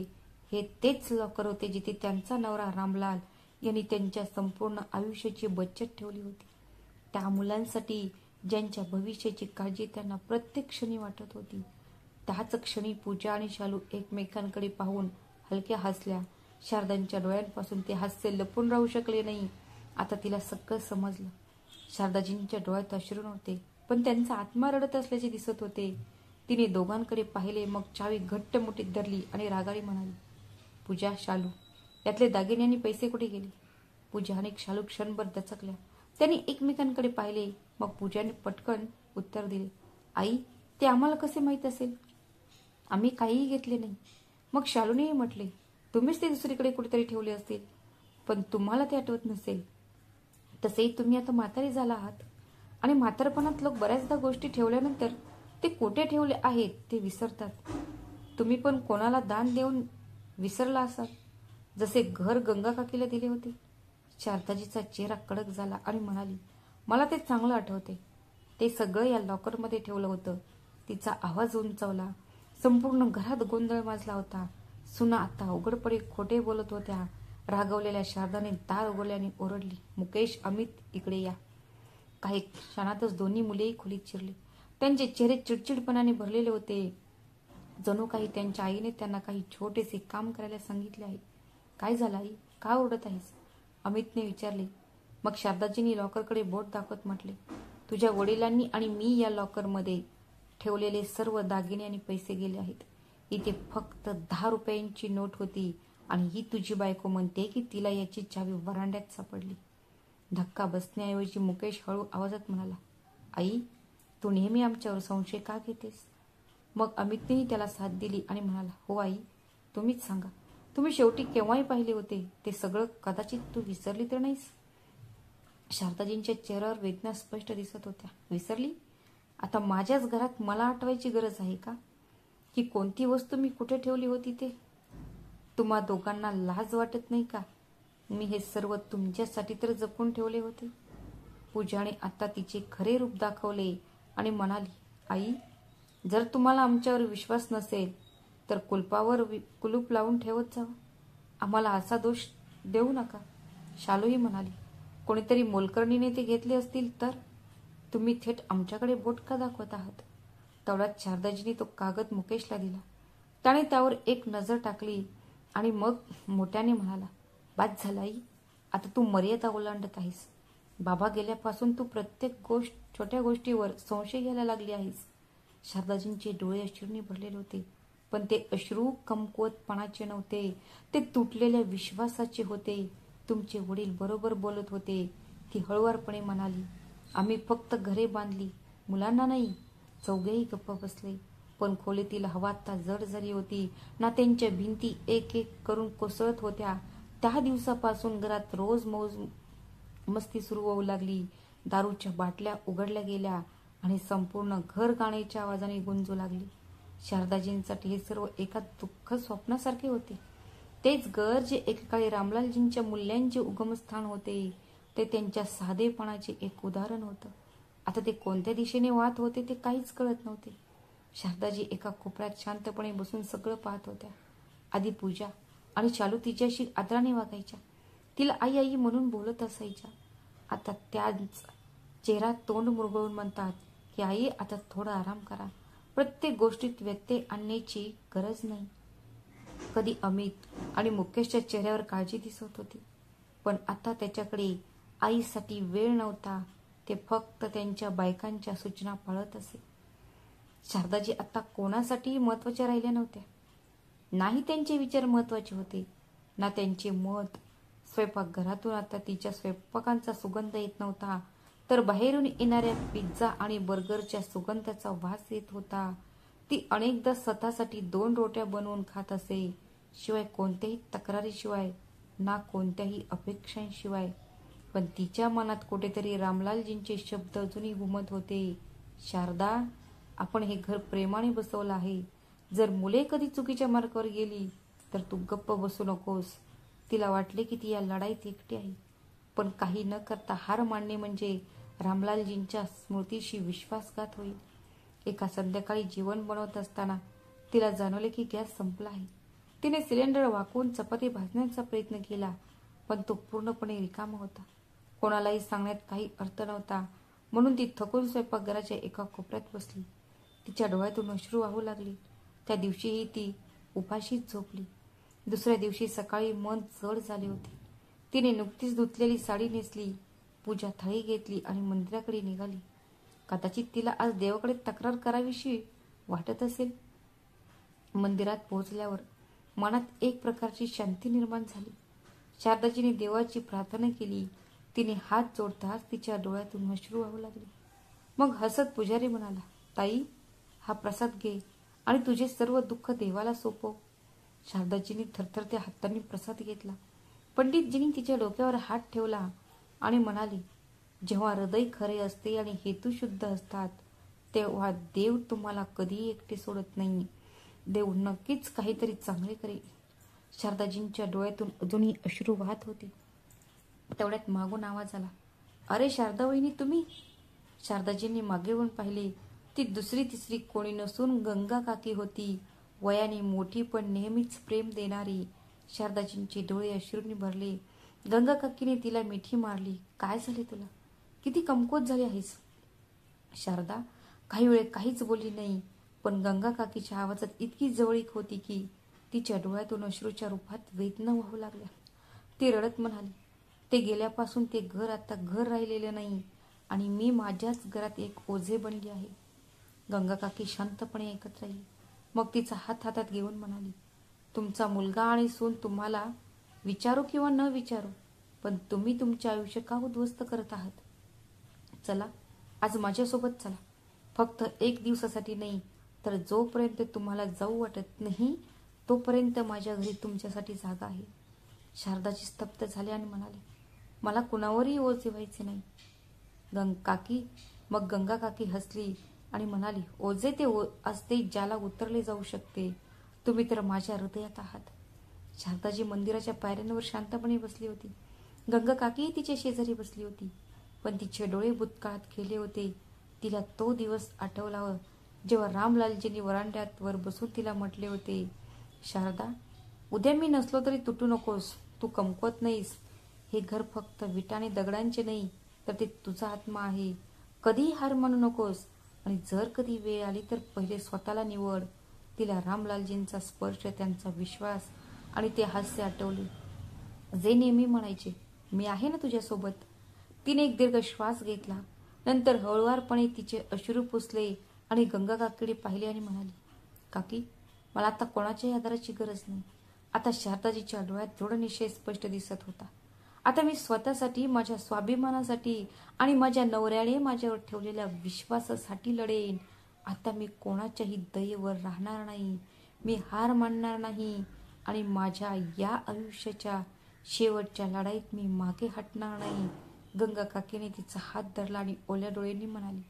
हे तेच लॉकर होते जिथे त्यांचा नवरा रामलाल यांनी त्यांच्या संपूर्ण आयुष्याची बचत ठेवली होती. त्या मुलांसाठी ज्यांच्या भविष्याची काळजी त्यांना प्रत्येक क्षणी वाटत होती. त्याच क्षणी पूजा आणि शालू एकमेकांकडे पाहून हलक्या हसल्या. शारदांच्या डोळ्यांपासून ते हास्य लपून राहू शकले नाही. आता तिला सगळं समजलं. शारदाजींच्या डोळ्यात अश्रू नव्हते, पण त्यांचा आत्मा रडत असल्याचे दिसत होते. तिने दोघांकडे पाहिले, मग चावी घट्ट मुठीत धरली आणि रागाने म्हणाली, पूजा, शालू, यातले दागिने आणि पैसे कुठे गेले? पूजा आणि शालू क्षणभर दचकल्या. त्यांनी एकमेकांकडे पाहिले. मग पूजाने पटकन उत्तर दिले, आई, ते आम्हाला कसे माहीत असेल? आम्ही काहीही घेतले नाही. मग शालूनेही म्हटले, तुम्हीच ते दुसरीकडे कुठेतरी ठेवले असतील, पण तुम्हाला ते आठवत नसेल. तसेही तुम्ही आता म्हातारे झाला आहात आणि म्हातारपणात लोक बऱ्याचदा गोष्टी ठेवल्यानंतर ते कुठे ठेवले आहेत ते विसरतात. तुम्ही पण कोणाला दान देऊन विसरला असाल, जसे घर गंगा काकीला दिले होते. शारदाजीचा चेहरा कडक झाला आणि म्हणाली, मला ते चांगलं आठवते. ते सगळं या लॉकरमध्ये ठेवलं होतं. तिचा आवाज उंचावला. संपूर्ण घरात गोंधळ माजला होता. सुना आता उघडपणे खोटे बोलत होत्या. रागवलेल्या शारदाने दार उघडल्याने ओरडली, मुकेश, अमित, इकडे या. काही क्षणातच दोन्ही मुलेही खोलीत शिरले. त्यांचे चेहरे चिडचिडपणाने भरलेले होते, जणू काही त्यांच्या आईने त्यांना काही छोटेसे काम करायला सांगितले आहे. काय झालं आई? का ओरडत आहेस? अमितने विचारले. मग शारदाजींनी लॉकरकडे बोट दाखवत म्हटले, तुझ्या वडिलांनी आणि मी या लॉकरमध्ये ठेवलेले सर्व दागिने आणि पैसे गेले आहेत. इथे फक्त 10 रुपयांची नोट होती आणि ही तुझी बायको म्हणते की तिला याची चावी वरांड्यात सापडली. धक्का बसण्याऐवजी मुकेश हळू आवाजात म्हणाला, आई, तू नेहमी आमच्यावर संशय का घेतेस? मग अमितनेही त्याला साथ दिली आणि म्हणाला, हो आई, तुम्हीच सांगा. तुम्ही शेवटी केव्हाही पाहिले होते ते सगळं? कदाचित तू विसरली तर नाहीस? शारदाजींच्या चेहऱ्यावर वेदना स्पष्ट दिसत होत्या. विसरली? आता माझ्याच घरात मला आठवायची गरज आहे का की कोणती वस्तू मी कुठे ठेवली होती ते? तुम्हा दोघांना लाज वाटत नाही का? मी हे सर्व तुमच्यासाठी तर जपून ठेवले होते. पूजाने आता तिचे खरे रूप दाखवले आणि म्हणाली, आई, जर तुम्हाला आमच्यावर विश्वास नसेल तर कुलपावर कुलूप लावून ठेवत जावं. आम्हाला असा दोष देऊ नका. शालूही म्हणाली, कोणीतरी मोलकरणीने ते घेतले असतील तर? तुम्ही थेट आमच्याकडे बोट का दाखवत आहात? तेवढ्यात शारदाजीने तो कागद मुकेशला दिला. त्याने त्यावर एक नजर टाकली आणि मग मोठ्याने म्हणाला, बाद झाला आई, आता तू मर्यादा ओलांडत आहेस. बाबा गेल्यापासून तू प्रत्येक छोट्या गोष्टीवर संशय घ्यायला लागली आहेस. शारदाजींचे डोळे अश्रूंनी भरलेले होते, पण ते अश्रू कमकुवतपणाचे नव्हते, ते तुटलेल्या विश्वासाचे होते. तुमचे वडील बरोबर बोलत होते, ती हळुवारपणे म्हणाली. आम्ही फक्त घरे बांधली, मुलांना नाही. चौघेही गप्प बसले, पण खोलीतील हवा आता जड झाली होती. नात्यांच्या भिंती एक एक करून कोसळत होत्या. त्या दिवसापासून घरात रोज मौज मस्ती सुरू होऊ लागली. दारूच्या बाटल्या उघडल्या गेल्या आणि संपूर्ण घर गाण्याच्या आवाजाने गुंजू लागले. शारदाजींसाठी हे सर्व एका दुःख स्वप्नासारखे होते. तेच घर जे एकेकाळी रामलालजींच्या मूल्यांचे उगमस्थान होते, ते त्यांच्या साधेपणाचे एक उदाहरण होतं. आता ते कोणत्या दिशेने वाहत होते ते काहीच कळत नव्हते. शारदाजी एका कोपऱ्यात शांतपणे बसून सगळं पाहत होत्या. आधी पूजा आणि चालू तिच्याशी आदराने वागायच्या, तिला आई आई म्हणून बोलत असायच्या. आता त्याच चेहरा तोंड मुरगळून म्हणतात की आई आता थोडा आराम करा, प्रत्येक गोष्टीत व्यत्यय आणण्याची गरज नाही. कधी अमित आणि मुकेशच्या चेहऱ्यावर काळजी दिसत होती, पण आता त्याच्याकडे आईसाठी वेळ नव्हता. ते फक्त त्यांच्या बायकांच्या सूचना पाळत असे. शारदाजी आता कोणासाठी महत्वाच्या राहिल्या नव्हत्या. नाही त्यांचे विचार महत्वाचे होते, ना त्यांचे मत. स्वयंपाकघरातून आता तिच्या स्वयंपाकांचा सुगंध येत नव्हता, तर बाहेरून येणाऱ्या पिझ्झा आणि बर्गरच्या सुगंधाचा वास येत होता. ती अनेकदा स्वतःसाठी 2 रोट्या बनवून खात असे, शिवाय कोणत्याही तक्रारीशिवाय, ना कोणत्याही अपेक्षांशिवाय. पण तिच्या मनात कुठेतरी रामलालजींचे शब्द अजूनही घुमत होते. शारदा, आपण हे घर प्रेमाने बसवलं आहे. जर मुले कधी चुकीच्या मार्गावर गेली तर तू गप्प बसू नकोस. तिला वाटले की ती या लढाईत एकटी आहे, पण काही न करता हार मानणे म्हणजे रामलालजींच्या स्मृतीशी विश्वासघात होईल. एका संध्याकाळी जेवण बनवत असताना तिला जाणवले की गॅस संपला आहे. तिने सिलेंडर वाकवून चपाती भाजण्याचा प्रयत्न केला, पण तो पूर्णपणे रिकामा होता. कोणालाही सांगण्यात काही अर्थ नव्हता, म्हणून ती थकून स्वयंपाकघराच्या एका कोपऱ्यात बसली. तिच्या डोळ्यातून अश्रू वाहू लागली. त्या दिवशीही ती उपाशीच झोपली. दुसऱ्या दिवशी सकाळी मन जड झाले होते. तिने नुकतीच धुतलेली साडी नेसली, पूजा थाळी घेतली आणि मंदिराकडे निघाली. कदाचित तिला आज देवाकडे तक्रार करावीशी वाटत असेल. मंदिरात पोहोचल्यावर मनात एक प्रकारची शांती निर्माण झाली. शारदाजीने देवाची प्रार्थना केली. तिने हात जोडताच तिच्या डोळ्यातून अश्रू वाहू लागले. मग हसत पुजारी म्हणाला, ताई, हा प्रसाद घे आणि तुझे सर्व दुःख देवाला सोपव. शारदाजींनी थरथरत्या हातांनी प्रसाद घेतला. पंडितजींनी तिच्या डोक्यावर हात ठेवला आणि म्हणाले, जेव्हा हृदय खरे असते आणि हेतू शुद्ध असतात, तेव्हा देव तुम्हाला कधीही एकटे सोडत नाही. देव नक्कीच काहीतरी चांगले करेल. शारदाजींच्या डोळ्यातून अजूनही अश्रू वाहत होते. तेवढ्यात मागून आवाज आला, अरे शारदा वहिनी, तुम्ही? शारदाजींनी मागे वळून पाहिले. ती दुसरी तिसरी कोणी नसून गंगा काकी होती. वयाने मोठी पण नेहमीच प्रेम देणारी. शारदाजींचे डोळे अश्रूंनी भरले. गंगा काकीने तिला मिठी मारली. काय झाले तुला? किती कमकुवत झाली आहेस? शारदा काही वेळ काहीच बोलली नाही, पण गंगा काकीच्या आवाजात इतकी जवळीक होती की तिच्या डोळ्यातून अश्रूच्या रूपात वेदना वाहू लागल्या. ती रडत म्हणाली, ते गेल्यापासून ते घर आता घर राहिलेलं नाही आणि मी माझ्याच घरात एक ओझे बनली आहे. गंगा काकी शांतपणे ऐकत राहिली. मग तिचा हात हातात घेऊन म्हणाली, तुमचा मुलगा आणि सून तुम्हाला विचारो किंवा न विचारो, पण तुम्ही तुमचे आयुष्य का उद्ध्वस्त करत आहात? चला, आज माझ्यासोबत चला. फक्त 1 दिवसासाठी नाही, तर जोपर्यंत तुम्हाला जाऊ वाटत नाही तोपर्यंत माझ्या घरी तुमच्यासाठी जागा आहे. शारदाजी स्तब्ध झाले आणि म्हणाले, मला कुणावरही ओझे व्हायचे नाही. काकी मग गंगा काकी हसली आणि म्हणाली, ओझे ते असते ज्याला उतरले जाऊ शकते. तुम्ही तर माझ्या हृदयात आहात. शारदाजी मंदिराच्या पायऱ्यांवर शांतपणे बसली होती. गंगा काकीही तिच्या शेजारी बसली होती, पण तिचे डोळे भूतकाळात गेले होते. तिला तो दिवस आठवला जेव्हा रामलालजींनी वरांड्यात वर बसून तिला म्हटले होते, शारदा, उद्या मी नसलो तरी तुटू नकोस. तू कमकुवत नाहीस. हे घर फक्त विटाने दगडांचे नाही, तर ते तुझा आत्मा आहे. कधीही हार मानू नकोस आणि जर कधी वेळ आली तर पहिले स्वतःला निवड. तिला रामलालजींचा स्पर्श, त्यांचा विश्वास आणि ते हास्य आठवले, जे नेहमी म्हणायचे, मी आहे ना तुझ्यासोबत. तिने एक दीर्घ श्वास घेतला. नंतर हळुवारपणे तिचे अश्रू पुसले आणि गंगा काकीकडे पाहिले आणि म्हणाली, काकी, मला आता कोणाच्याही आधाराची गरज नाही. आता शारदाजीच्या डोळ्यात दृढ निश्चय स्पष्ट दिसत होता. आता मी स्वतःसाठी, माझ्या स्वाभिमानासाठी आणि माझ्या नवऱ्याने माझ्यावर ठेवलेल्या विश्वासासाठी लढेन. आता मी कोणाच्याही दयेवर राहणार नाही. मी हार मानणार नाही आणि माझ्या या आयुष्याच्या शेवटच्या लढाईत मी मागे हटणार नाही. गंगा काकीने तिचा हात धरला आणि ओल्या डोळ्यांनी म्हणाली,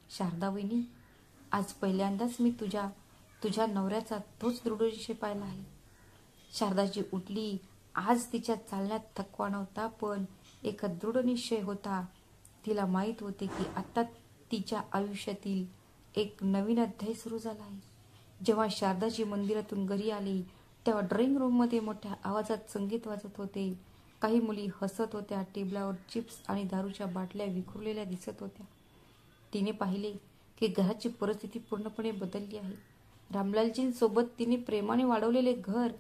शारदा वहिनी, आज पहिल्यांदाच मी तुझ्या नवऱ्याचा तोच दृढ निश्चय पाहिला आहे. शारदाजी उठली. आज तिच्या चालण्यात थकवा नव्हता, पण एक दृढ निश्चय होता. तिला माहीत होते की आता तिच्या आयुष्यातील एक नवीन अध्याय सुरू झाला आहे. जेव्हा शारदाजी मंदिरातून घरी आली तेव्हा ड्रॉइंग रूममध्ये मोठ्या आवाजात संगीत वाजत होते. काही मुली हसत होत्या. टेबलावर चिप्स आणि दारूच्या बाटल्या विखुरलेल्या दिसत होत्या. तिने पाहिले की घराची परिस्थिती पूर्णपणे बदलली आहे. रामलालजींसोबत तिने प्रेमाने वाढवलेले घर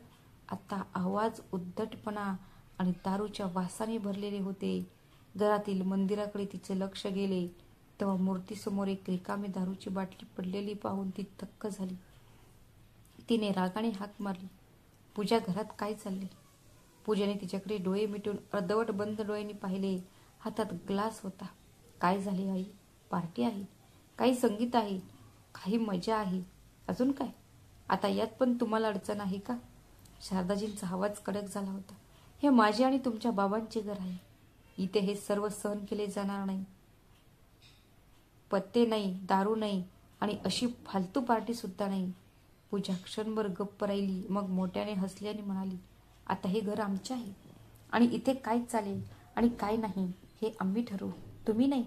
आता आवाज, उद्धटपणा आणि दारूच्या वासाने भरलेले होते. घरातील मंदिराकडे तिचे लक्ष गेले तेव्हा मूर्तीसमोर एक रिकामी दारूची बाटली पडलेली पाहून ती थक्क झाली. तिने रागाने हाक मारली, पूजा, घरात काय चालले? पूजाने तिच्याकडे डोळे मिटून अर्धवट बंद डोळ्यांनी पाहिले. हातात ग्लास होता. काय झाले आई? पार्टी आहे, काही संगीत आहे, काही मजा आहे. अजून काय? आता यात पण तुम्हाला अडचण आहे का? शारदाजींचा आवाज कडक झाला होता. हे माझे आणि तुमच्या बाबांचे घर आहे. इथे हे सर्व सहन केले जाणार नाही. पत्ते नाही, दारू नाही आणि अशी फालतू पार्टी सुद्धा नाही. पूजा क्षणभर गप्प राहिली. मग मोठ्याने हसली आणि म्हणाली, आता हे घर आमचे आहे आणि इथे काय चालेल आणि काय नाही हे आम्ही ठरवू, तुम्ही नाही.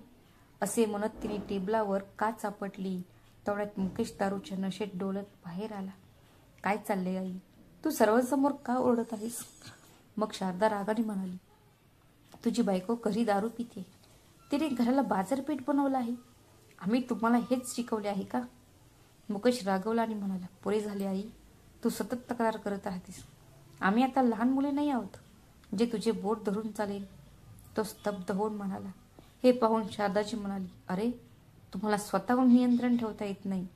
असे म्हणत तिने टेबलावर काच आपटली. तेवढ्यात मुकेश दारूच्या नशेत डोलत बाहेर आला. काय चाललंय आई? तू सर्वांसमोर का ओरडत आहेस? मग शारदा रागाने म्हणाली, तुझी बायको घरी दारू पिते. तिने घराला बाजारपेठ बनवलं आहे. आम्ही तुम्हाला हेच शिकवले आहे का? मुकेश रागवला आणि म्हणाला, पुरे झाले आई, तू सतत तक्रार करत राहतेस. आम्ही आता लहान मुले नाही आहोत जे तुझे बोट धरून चालेल. तो स्तब्ध होऊन म्हणाला. हे पाहून शारदाजी म्हणाली, अरे, तुम्हाला स्वतःवर नियंत्रण ठेवता येत नाही,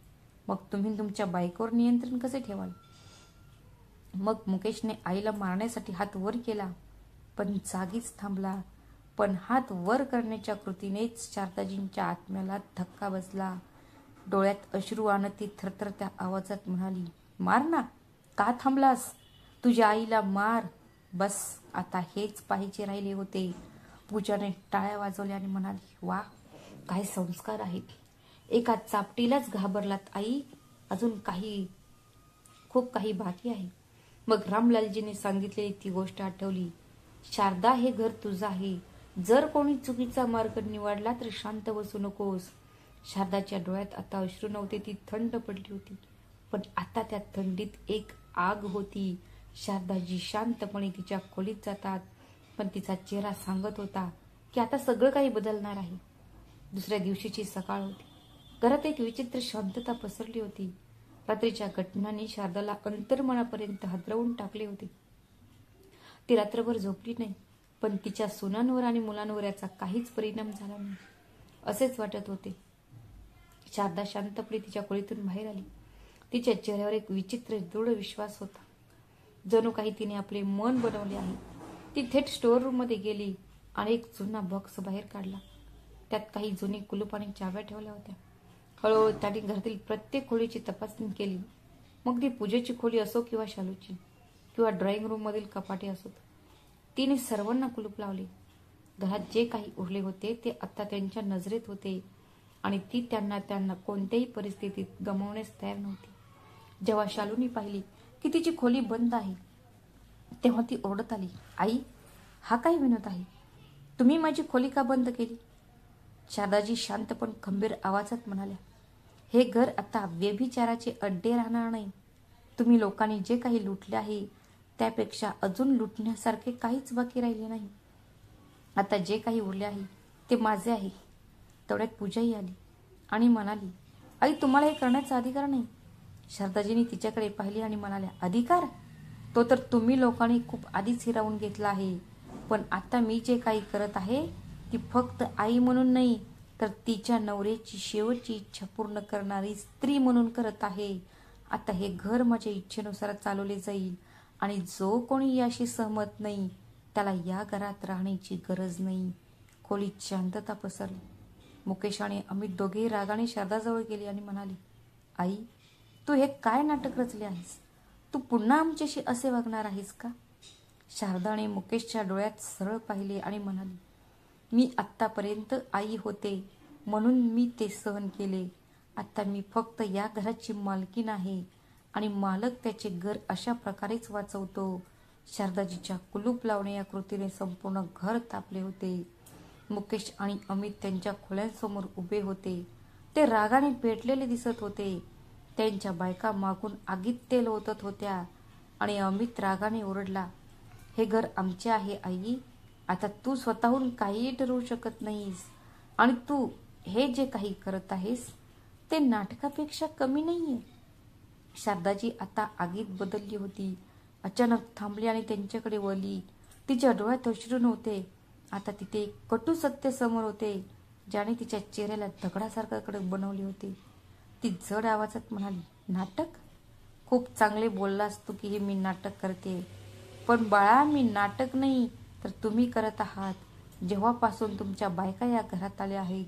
मग तुम्ही तुमच्या बायकोवर नियंत्रण कसे ठेवाल? मग मुकेशने आईला मारण्यासाठी हात वर केला पण जागीच थांबला. पण हात वर करण्याच्या कृतीनेच शारदाजींच्या आत्म्याला धक्का बसला. डोळ्यात अश्रू आणत ती थरथरत्या आवाजात म्हणाली, मार ना, का थांबलास? तुझ्या आईला मार. बस, आता हेच पाहिजे राहिले होते. पूजाने टाळ्या वाजवल्या आणि म्हणाली, वा, काय संस्कार आहेत. एका चापटीलाच घाबरलात आई. अजून खूप काही बाकी आहे. मग रामलालजीने सांगितलेली ती गोष्ट आठवली. शारदा, हे घर तुझं आहे. जर कोणी चुकीचा मार्ग निवडला तर शांत बसू नकोस. शारदाच्या डोळ्यात आता अश्रू नव्हते. ती थंड पडली होती. पण आता त्या थंडीत एक आग होती. शारदाजी शांतपणे तिच्या खोलीत जातात पण तिचा चेहरा सांगत होता की आता सगळं काही बदलणार आहे. दुसऱ्या दिवशीची सकाळ होती. घरात एक विचित्र शांतता पसरली होती. रात्रीच्या घटनांनी शारदाला अंतर्मनापर्यंत हादरवून टाकले होते. ती रात्रभर झोपली नाही, पण तिच्या सुनांवर आणि मुलांवर याचा काहीच परिणाम झाला नाही असेच वाटत होते. शारदा शांतपणे तिच्या खोलीतून बाहेर आली. तिच्या चेहऱ्यावर एक विचित्र दृढ विश्वास होता. जणू काही तिने आपले मन बनवले आहे. ती थेट स्टोअर रूम मध्ये गेली आणि एक जुना बॉक्स बाहेर काढला. त्यात काही जुनी कुलूप आणि चाव्या ठेवल्या होत्या. हळूहळू त्याने घरातील प्रत्येक खोलीची तपासणी केली. मग ती पूजेची खोली असो किंवा शालूची किंवा ड्रॉइंग रूम मधील कपाटे असोत, तिने सर्वांना कुलूप लावले. घरात जे काही उरले होते ते आता त्यांच्या नजरेत होते आणि ती त्यांना कोणत्याही परिस्थितीत गमावण्यास तयार नव्हती. जेव्हा शालूनी पाहिली की तिची खोली बंद आहे तेव्हा ती ओरडत आली, आई, हा काय विनोद आहे? तुम्ही माझी खोली का बंद केली? शारदाजी शांत पण खंबीर आवाजात म्हणाल्या, हे घर आता व्यभिचाराचे अड्डे राहणार नाही. तुम्ही लोकांनी जे काही लुटले आहे त्यापेक्षा अजून लुटण्यासारखे काहीच बाकी राहिले नाही. आता जे काही उरले आहे ते माझे आहे. तेवढ्यात पूजाही आली आणि म्हणाली, आई, तुम्हाला हे करण्याचा अधिकार नाही. शारदाजींनी तिच्याकडे पाहिली आणि म्हणाल्या, अधिकार? तो तर तुम्ही लोकांनी खूप आधीच हिरावून घेतला आहे. पण आता मी जे काही करत आहे ती फक्त आई म्हणून नाही तर तिच्या नवऱ्याची शेवटची इच्छा पूर्ण करणारी स्त्री म्हणून करत आहे. आता हे घर माझ्या इच्छेनुसार चालवले जाईल आणि जो कोणी याशी सहमत नाही त्याला या घरात राहण्याची गरज नाही. खोलीत शांतता पसरली. मुकेश आणि अमित दोघेही रागाने शारदाजवळ गेले आणि म्हणाले, आई, तू हे काय नाटक रचले आहेस? तू पुन्हा आमच्याशी असे वागणार आहेस का? शारदाने मुकेशच्या डोळ्यात सरळ पाहिले आणि म्हणाली, मी आत्तापर्यंत आई होते म्हणून मी ते सहन केले. आता मी फक्त या घराची मालकीण आहे आणि मालक त्याचे घर अशा प्रकारेच वाचवतो. शारदाजीच्या कुलूप लावणे या कृतीने संपूर्ण घर तापले होते. मुकेश आणि अमित त्यांच्या खोल्यांसमोर उभे होते. ते रागाने पेटलेले दिसत होते. त्यांच्या बायका मागून आगीत तेल ओतत होत्या आणि अमित रागाने ओरडला, हे घर आमचे आहे आई. आता तू स्वतःहून काहीही ठरवू शकत नाहीस आणि तू हे जे काही करत आहेस ते नाटकापेक्षा कमी नाहीये. शारदाजी आता आगीत बदलली होती. अचानक थांबली आणि त्यांच्याकडे वळली. तिच्या डोळ्यात अश्रू नव्हते. आता तिथे एक कटू सत्य समोर होते ज्याने तिच्या चेहऱ्याला दगडासारखा कडक बनवले होते. ती जड आवाजात म्हणाली, नाटक? खूप चांगले बोललास तू की हे मी नाटक करते. पण बाळा, मी नाटक नाही तर तुम्ही करत आहात. जेव्हापासून तुमच्या बायका या घरात आल्या आहेत,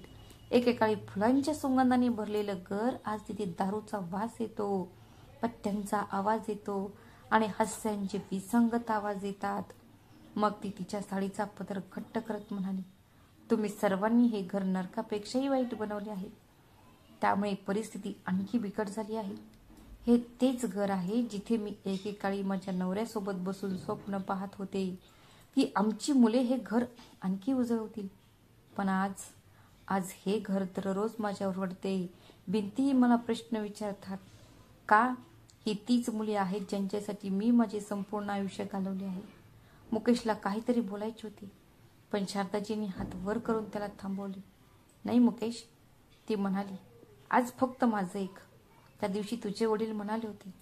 एकेकाळी फुलांच्या सुगंधाने भरलेलं घर आज तिथे दारूचा वास येतो, पत्त्यांचा आवाज येतो आणि हास्यांचे विसंगत आवाज येतात. मग ती तिच्या साडीचा पदर घट्ट करत म्हणाली, तुम्ही सर्वांनी हे घर नरकापेक्षाही वाईट बनवले आहे. त्यामुळे परिस्थिती आणखी बिकट झाली आहे. हे तेच घर आहे जिथे मी एकेकाळी माझ्या नवऱ्यासोबत बसून स्वप्न पाहत होते की आमची मुले हे घर आणखी उजळवतील. पण आज हे घर दररोज माझ्यावर रडते. भिंतीही मला प्रश्न विचारतात. का? ही तीच मुले आहेत ज्यांच्यासाठी मी माझे संपूर्ण आयुष्य घालवले आहे. मुकेशला काहीतरी बोलायचे होते, पण शारदाजींनी हात वर करून त्याला थांबवले. नाही मुकेश, ती म्हणाली, आज फक्त माझं ऐक. त्या दिवशी तुझे वडील म्हणाले होते,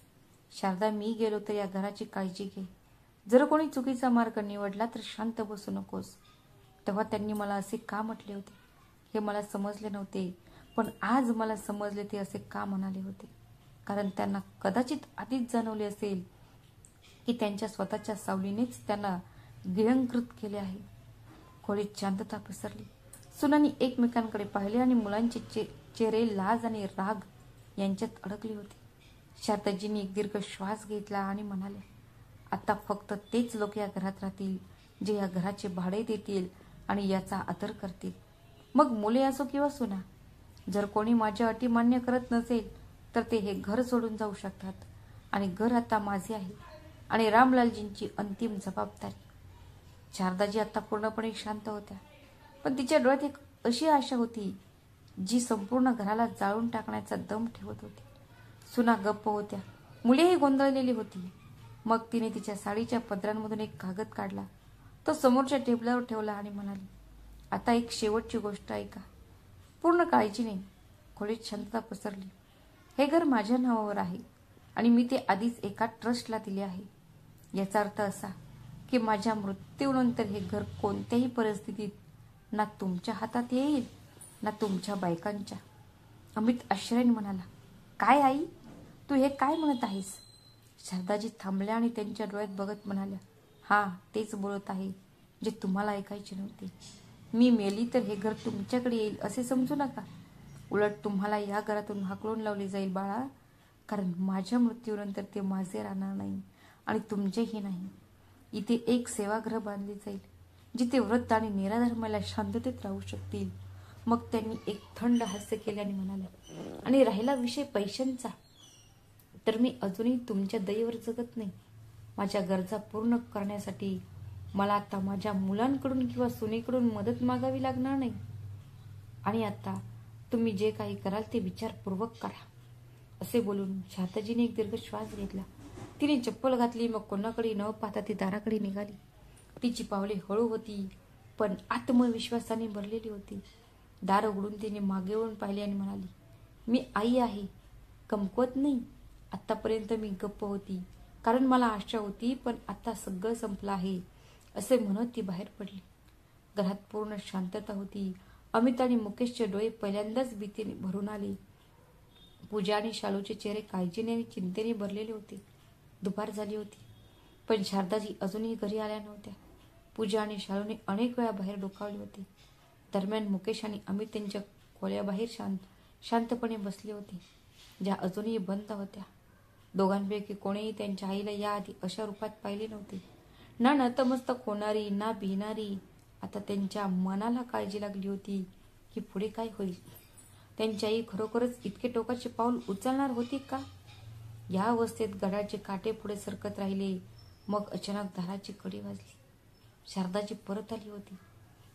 शारदा, मी गेलो तर या घराची काळजी घे. जर कोणी चुकीचा मार्ग निवडला तर शांत बसू नकोस. तेव्हा त्यांनी मला असे का म्हटले होते हे मला समजले नव्हते, पण आज मला समजले ते असे का म्हणाले होते. कारण त्यांना कदाचित आधीच जाणवले असेल की त्यांच्या स्वतःच्या सावलीनेच त्यांना गिळंकृत केले आहे. खोलीत शांतता पसरली. सुनांनी एकमेकांकडे पाहिले आणि मुलांचे चेहरे लाज आणि राग यांच्यात अडकले होते. शारदाजींनी एक दीर्घ श्वास घेतला आणि म्हणाल्या, आता फक्त तेच लोक या घरात राहतील जे या घराचे भाडे देतील आणि याचा आदर करतील. मग मुले असो किंवा सुना. जर कोणी माझ्या अटी मान्य करत नसेल तर ते हे घर सोडून जाऊ शकतात. आणि घर आता माझे आहे आणि रामलालजींची अंतिम जबाबदारी. शारदाजी आता पूर्णपणे शांत होत्या, पण तिच्या डोळ्यात एक अशी आशा होती जी संपूर्ण घराला जाळून टाकण्याचा दम ठेवत होती. सुना गप्प होत्या, मुलेही गोंधळलेली होती. मग तिने तिच्या साडीच्या पदरांमधून एक कागद काढला, तो समोरच्या टेबलावर ठेवला आणि म्हणाली, आता एक शेवटची गोष्ट ऐका. पूर्ण काळजी नाही. खोलीत शांतता पसरली. हे घर माझ्या नावावर आहे आणि मी ते आधीच एका ट्रस्टला दिले आहे. याचा अर्थ असा की माझ्या मृत्यूनंतर हे घर कोणत्याही परिस्थितीत ना तुमच्या हातात येईल ना तुमच्या बायकांच्या. अमित आश्चर्याने म्हणाला, काय आई, तू हे काय म्हणत आहेस? शारदाजी थांबल्या आणि त्यांच्या डोळ्यात बघत म्हणाल्या, हा, तेच बोलत आहे जे तुम्हाला ऐकायचे नव्हते. मी मेली तर हे घर तुमच्याकडे येईल असे समजू नका. उलट तुम्हाला या घरातून हाकलून लावले जाईल बाळा, कारण माझ्या मृत्यूनंतर ते माझे राहणार नाही आणि तुमचेही नाही. इथे एक सेवागृह बांधले जाईल जिथे व्रत आणि निराधर्माला शांततेत राहू शकतील. मग त्यांनी एक थंड हास्य केल्याने म्हणाले, आणि राहिला विषय पैशांचा, तर मी अजूनही तुमच्या दयेवर जगत नाही. माझ्या गरजा पूर्ण करण्यासाठी मला आता माझ्या मुलांकडून किंवा सुनेकडून मदत मागावी लागणार नाही. आणि आता तुम्ही जे काही कराल ते विचारपूर्वक करा. असे बोलून शारदाजीने एक दीर्घ श्वास घेतला. तिने चप्पल घातली. मग कोणाकडे न पाहता ती दाराकडे निघाली. तिची पावले हळू होती पण आत्मविश्वासाने भरलेली होती. दार उघडून तिने मागे वळून पाहिले आणि म्हणाली, मी आई आहे, कमकुवत नाही. आतापर्यंत मी गप्प होती कारण मला आशा होती, पण आता सगळं संपलं आहे असे म्हणत ती बाहेर पडली. घरात पूर्ण शांतता होती. अमित आणि मुकेशचे डोळे पहिल्यांदाच भीतीने भरून आले. पूजा आणि शालूचे चेहरे काळजीने आणि चिंतेने भरलेले होते. दुपार झाली होती पण शारदाजी अजूनही घरी आल्या नव्हत्या. पूजा आणि शालूने अनेक वेळा बाहेर डोकावले होते. दरम्यान मुकेश आणि अमित त्यांच्या खोल्याबाहेर शांतपणे बसले होते, ज्या अजूनही बंद होत्या. दोघांपैकी कोणीही त्यांच्या आईला याआधी अशा रूपात पाहिले नव्हते. ना नतमस्तक होणारी, ना भिणारी. आता त्यांच्या मनाला काळजी लागली होती की पुढे काय होईल. त्यांची आई खरोखरच इतके टोकाचे पाऊल उचलणार होती का? या अवस्थेत गडाचे काटे पुढे सरकत राहिले मग अचानक दाराची कडी वाजली. शारदाची परत आली होती,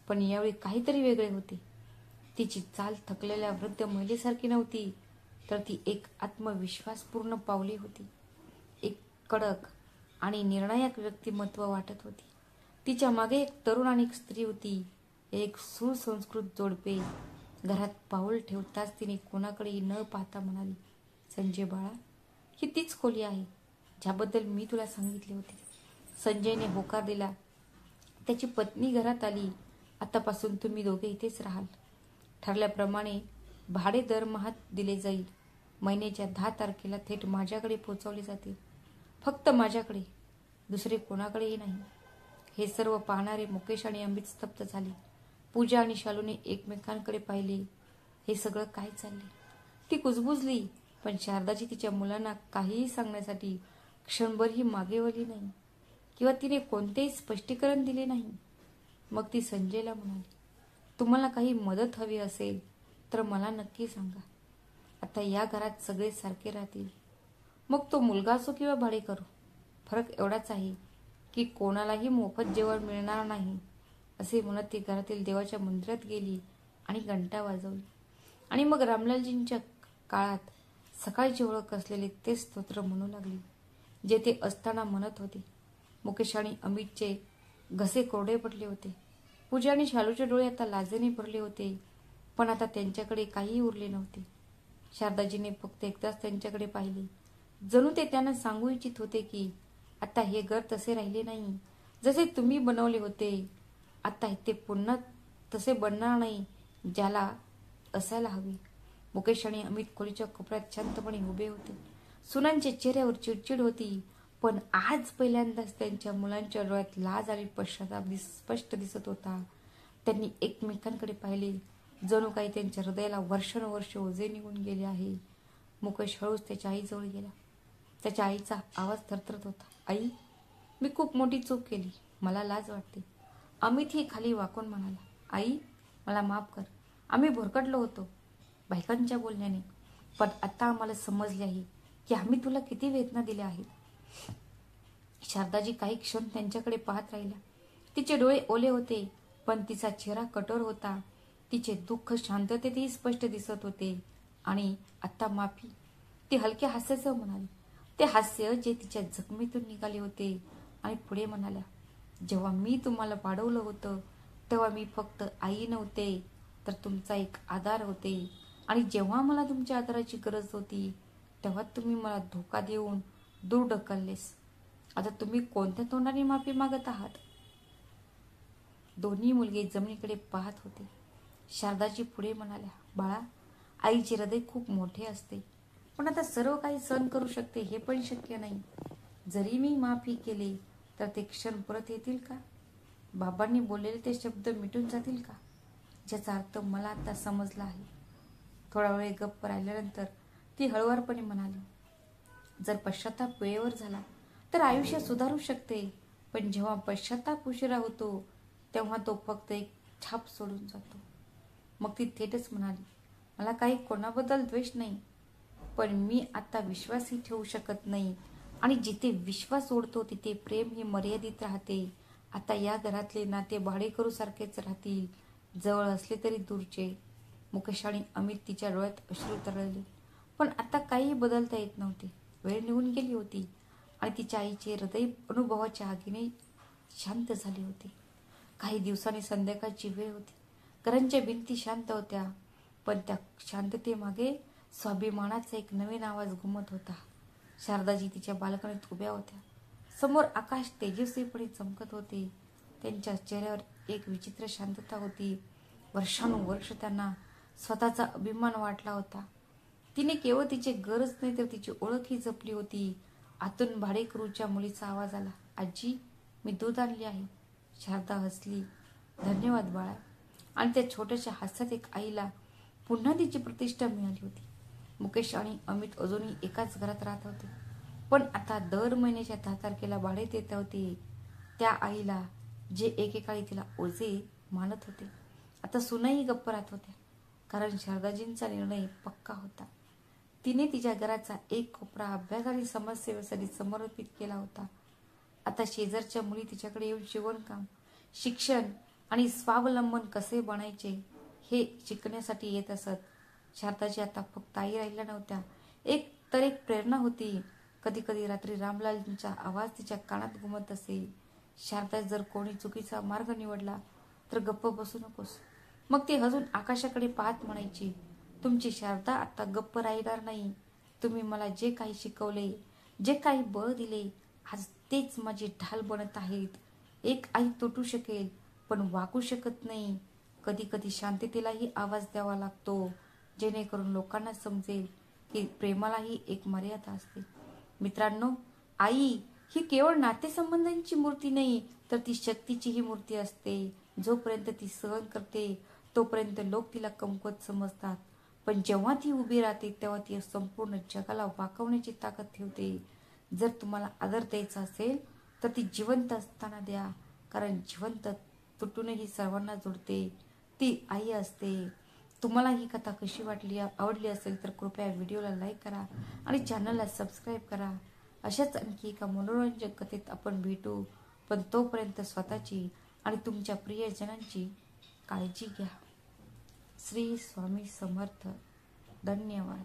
पण यावेळी काहीतरी वेगळे होते. तिची चाल थकलेल्या वृद्ध महिलेसारखी नव्हती, तर ती एक आत्मविश्वासपूर्ण पावली होती. एक कडक आणि निर्णायक व्यक्तिमत्व वाटत होती. तिच्या मागे एक तरुण आणि एक स्त्री होती, एक सुसंस्कृत जोडपे. घरात पाऊल ठेवताच तिने कोणाकडेही न पाहता म्हणाली, संजय बाळा, ही तीच खोली आहे ज्याबद्दल मी तुला सांगितले होते. संजयने होकार दिला. त्याची पत्नी घरात आली. आतापासून तुम्ही दोघे इथेच राहाल. ठरल्याप्रमाणे भाडे दरमहा दिले जाईल. महिन्याच्या 10 तारखेला थेट माझ्याकडे पोहोचवले जातील. फक्त माझ्याकडे, दुसरे कोणाकडेही नाही. हे सर्व पाहणारे मुकेश आणि अमित स्तब्ध झाले. पूजा आणि शालूने एकमेकांकडे पाहिले. हे सगळं काय चालले? ती कुजबुजली, पण शारदाची तिच्या मुलांना काहीही सांगण्यासाठी क्षणभरही मागे वळली नाही किंवा तिने कोणतेही स्पष्टीकरण दिले नाही. मग ती संजयला म्हणाली, तुम्हाला काही मदत हवी असेल तर मला नक्की सांगा. आता या घरात सगळे सारखे राहतील. मग तो मुलगा असो किंवा भाडेकरू, फरक एवढाच आहे की कोणालाही मोफत जेवण मिळणार नाही. असे म्हणत ती घरातील देवाच्या मंदिरात गेली आणि घंटा वाजवली. आणि मग रामलालजींच्या काळात सकाळची ओळख असलेले ते स्तोत्र म्हणू लागली, जे ते असताना म्हणत होते. मुकेश आणि अमितचे घसे कोरडे पडले होते. पूजा आणि शालूचे डोळे आता लाजेने भरले होते, पण आता त्यांच्याकडे काहीही उरले नव्हते. शारदाजीने फक्त एकदाच त्यांच्याकडे पाहिले, जणू ते त्यांना सांगू इच्छित होते की आता हे घर तसे राहिले नाही जसे तुम्ही बनवले होते. आता ते पुन्हा तसे बनणार नाही ज्याला असायला हवे. मुकेश आणि अमित खोलीच्या कोपऱ्यात शांतपणे उभे होते. सुनांच्या चेहऱ्यावर चिडचिड होती, पण आज पहिल्यांदाच त्यांच्या मुलांच्या डोळ्यात लाज आणि पश्चाताप स्पष्ट दिसत होता. त्यांनी एकमेकांकडे पाहिले, जणू काही त्यांच्या हृदयाला वर्षानुवर्ष ओझे निघून गेले आहे. मुकेश हळूच त्याच्या आईजवळ गेला. त्याच्या आईचा आवाज थरथरत होता. आई, मी खूप मोठी चूक केली. मला लाज वाटते. अमितही खाली वाकून म्हणाला, आई, मला माफ कर. आम्ही भरकटलो होतो बायकांच्या बोलण्याने, पण आता आम्हाला समजले आहे की आम्ही तुला किती वेदना दिल्या आहेत. शारदाजी काही क्षण त्यांच्याकडे पाहत राहिल्या. तिचे डोळे ओले होते, पण तिचा चेहरा कठोर होता. तिचे दुःख शांततेतही स्पष्ट दिसत होते. आणि आता माफी, ती हलक्या हास्यासह म्हणाली, ते हास्य जे तिच्या जखमीतून निघाले होते. आणि पुढे म्हणाल्या, जेव्हा मी तुम्हाला वाढवलं होतं तेव्हा मी फक्त आई नव्हते, तर तुमचा एक आधार होते. आणि जेव्हा मला तुमच्या आधाराची गरज होती तेव्हा तुम्ही मला धोका देऊन दूर ढकललेस. आता तुम्ही कोणत्या तोंडाने माफी मागत आहात? दोन्ही मुलगे जमिनीकडे पाहत होते. शारदाजी पुढे म्हणाल्या, बाळा, आईचे हृदय खूप मोठे असते, पण आता सर्व काही सहन करू शकते हे पण शक्य नाही. जरी मी माफी केले तर ते क्षण परत येतील का? बाबांनी बोललेले ते शब्द मिटून जातील का? ज्याचा अर्थ मला आता समजला आहे. थोडा वेळ गप्प राहिल्यानंतर ती हळुवारपणे म्हणाली, जर पश्चाताप वेळेवर झाला तर आयुष्य सुधारू शकते, पण जेव्हा पश्चाताप उशिरा होतो तेव्हा तो फक्त एक छाप सोडून जातो. मग ती थेटच म्हणाली, मला काही कोणाबद्दल द्वेष नाही, पण मी आता विश्वासही ठेवू शकत नाही. आणि जिथे विश्वास ओढतो तिथे प्रेम ही मर्यादित राहते. आता या घरातले नाते भाडेकरू सारखेच राहतील, जवळ असले तरी दूरचे. मुकेश आणि अमित तिच्या डोळ्यात अश्रू तरळले, पण आता काही बदलता येत नव्हते. वेळ निघून गेली होती आणि तिच्या आईचे हृदय अनुभवाच्या आगीने शांत झाले होते. काही दिवसांनी संध्याकाळची वेळ होती. घरांच्या भिंती शांत होत्या, पण त्या शांततेमागे स्वाभिमानाचा एक नवीन आवाज घुमत होता. शारदाजी तिच्या बाल्कनीत उभ्या होत्या. समोर आकाश तेजस्वीपणे चमकत होते. त्यांच्या चेहऱ्यावर एक विचित्र शांतता होती. वर्षानुवर्ष त्यांना स्वतःचा अभिमान वाटला होता. तिने केवळ तिचे घरच नाही तर तिची ओळखही जपली होती. आतून भाडेकरूच्या मुलीचा आवाज आला, आजी, मी दूध आणले आहे. शारदा हसली, धन्यवाद बाळा. आणि त्या छोट्याशा हास्यात एक आईला पुन्हा तिची प्रतिष्ठा मिळाली होती. मुकेश आणि अमित अजूनही एकाच घरात राहत होते, पण आता दर महिन्याच्या 10 तारखेला भाडे देत होते. त्या आईला जे एकेकाळी तिला ओझे मानत होते, आता सुनाही गप्प राहत होत्या, कारण शारदाजींचा निर्णय पक्का होता. तिने तिच्या घराचा एक कोपरा अभ्यास आणि समाजसेवेसाठी समर्पित केला होता. आता शेजारच्या मुली तिच्याकडे येऊन शिवणकाम, शिक्षण आणि स्वावलंबन कसे बनायचे हे शिकण्यासाठी येत असत. शारदाची आता फक्त आई राहिल्या नव्हत्या, एक प्रेरणा होती. कधी कधी रात्री रामलालचा आवाज तिच्या कानात घुमत असे, शारदा, जर कोणी चुकीचा मार्ग निवडला तर गप्प बसू नकोस. मग ती हसून आकाशाकडे पाहत म्हणायची, तुमची शारदा आता गप्प राहणार नाही. तुम्ही मला जे काही शिकवले, जे काही बळ दिले, आज तेच माझे ढाल बनत आहेत. एक आई तुटू शकेल पण वाकू शकत नाही. कधी कधी शांततेलाही आवाज द्यावा लागतो, जेणेकरून लोकांना समजेल की प्रेमालाही एक मर्यादा असते. मित्रांनो, आई ही केवळ नातेसंबंधांची मूर्ती नाही, तर ती शक्तीचीही मूर्ती असते. जोपर्यंत ती सहन करते तोपर्यंत लोक तिला कमकुवत समजतात, पण जेव्हा ती उभी राहते तेव्हा ती संपूर्ण जगाला वाकवण्याची ताकद ठेवते. जर तुम्हाला आदर द्यायचा असेल तर ती जिवंत असताना द्या, कारण जिवंत तुटूनही सर्वांना जोडते ती आई असते. तुम्हाला ही कथा कशी वाटली, आवडली असेल तर कृपया व्हिडिओला लाईक करा आणि चॅनलला सबस्क्राईब करा. अशाच आणखी एका मनोरंजक कथेत आपण भेटू, पण तोपर्यंत स्वतःची आणि तुमच्या प्रियजनांची काळजी घ्या. श्री स्वामी समर्थ. धन्यवाद.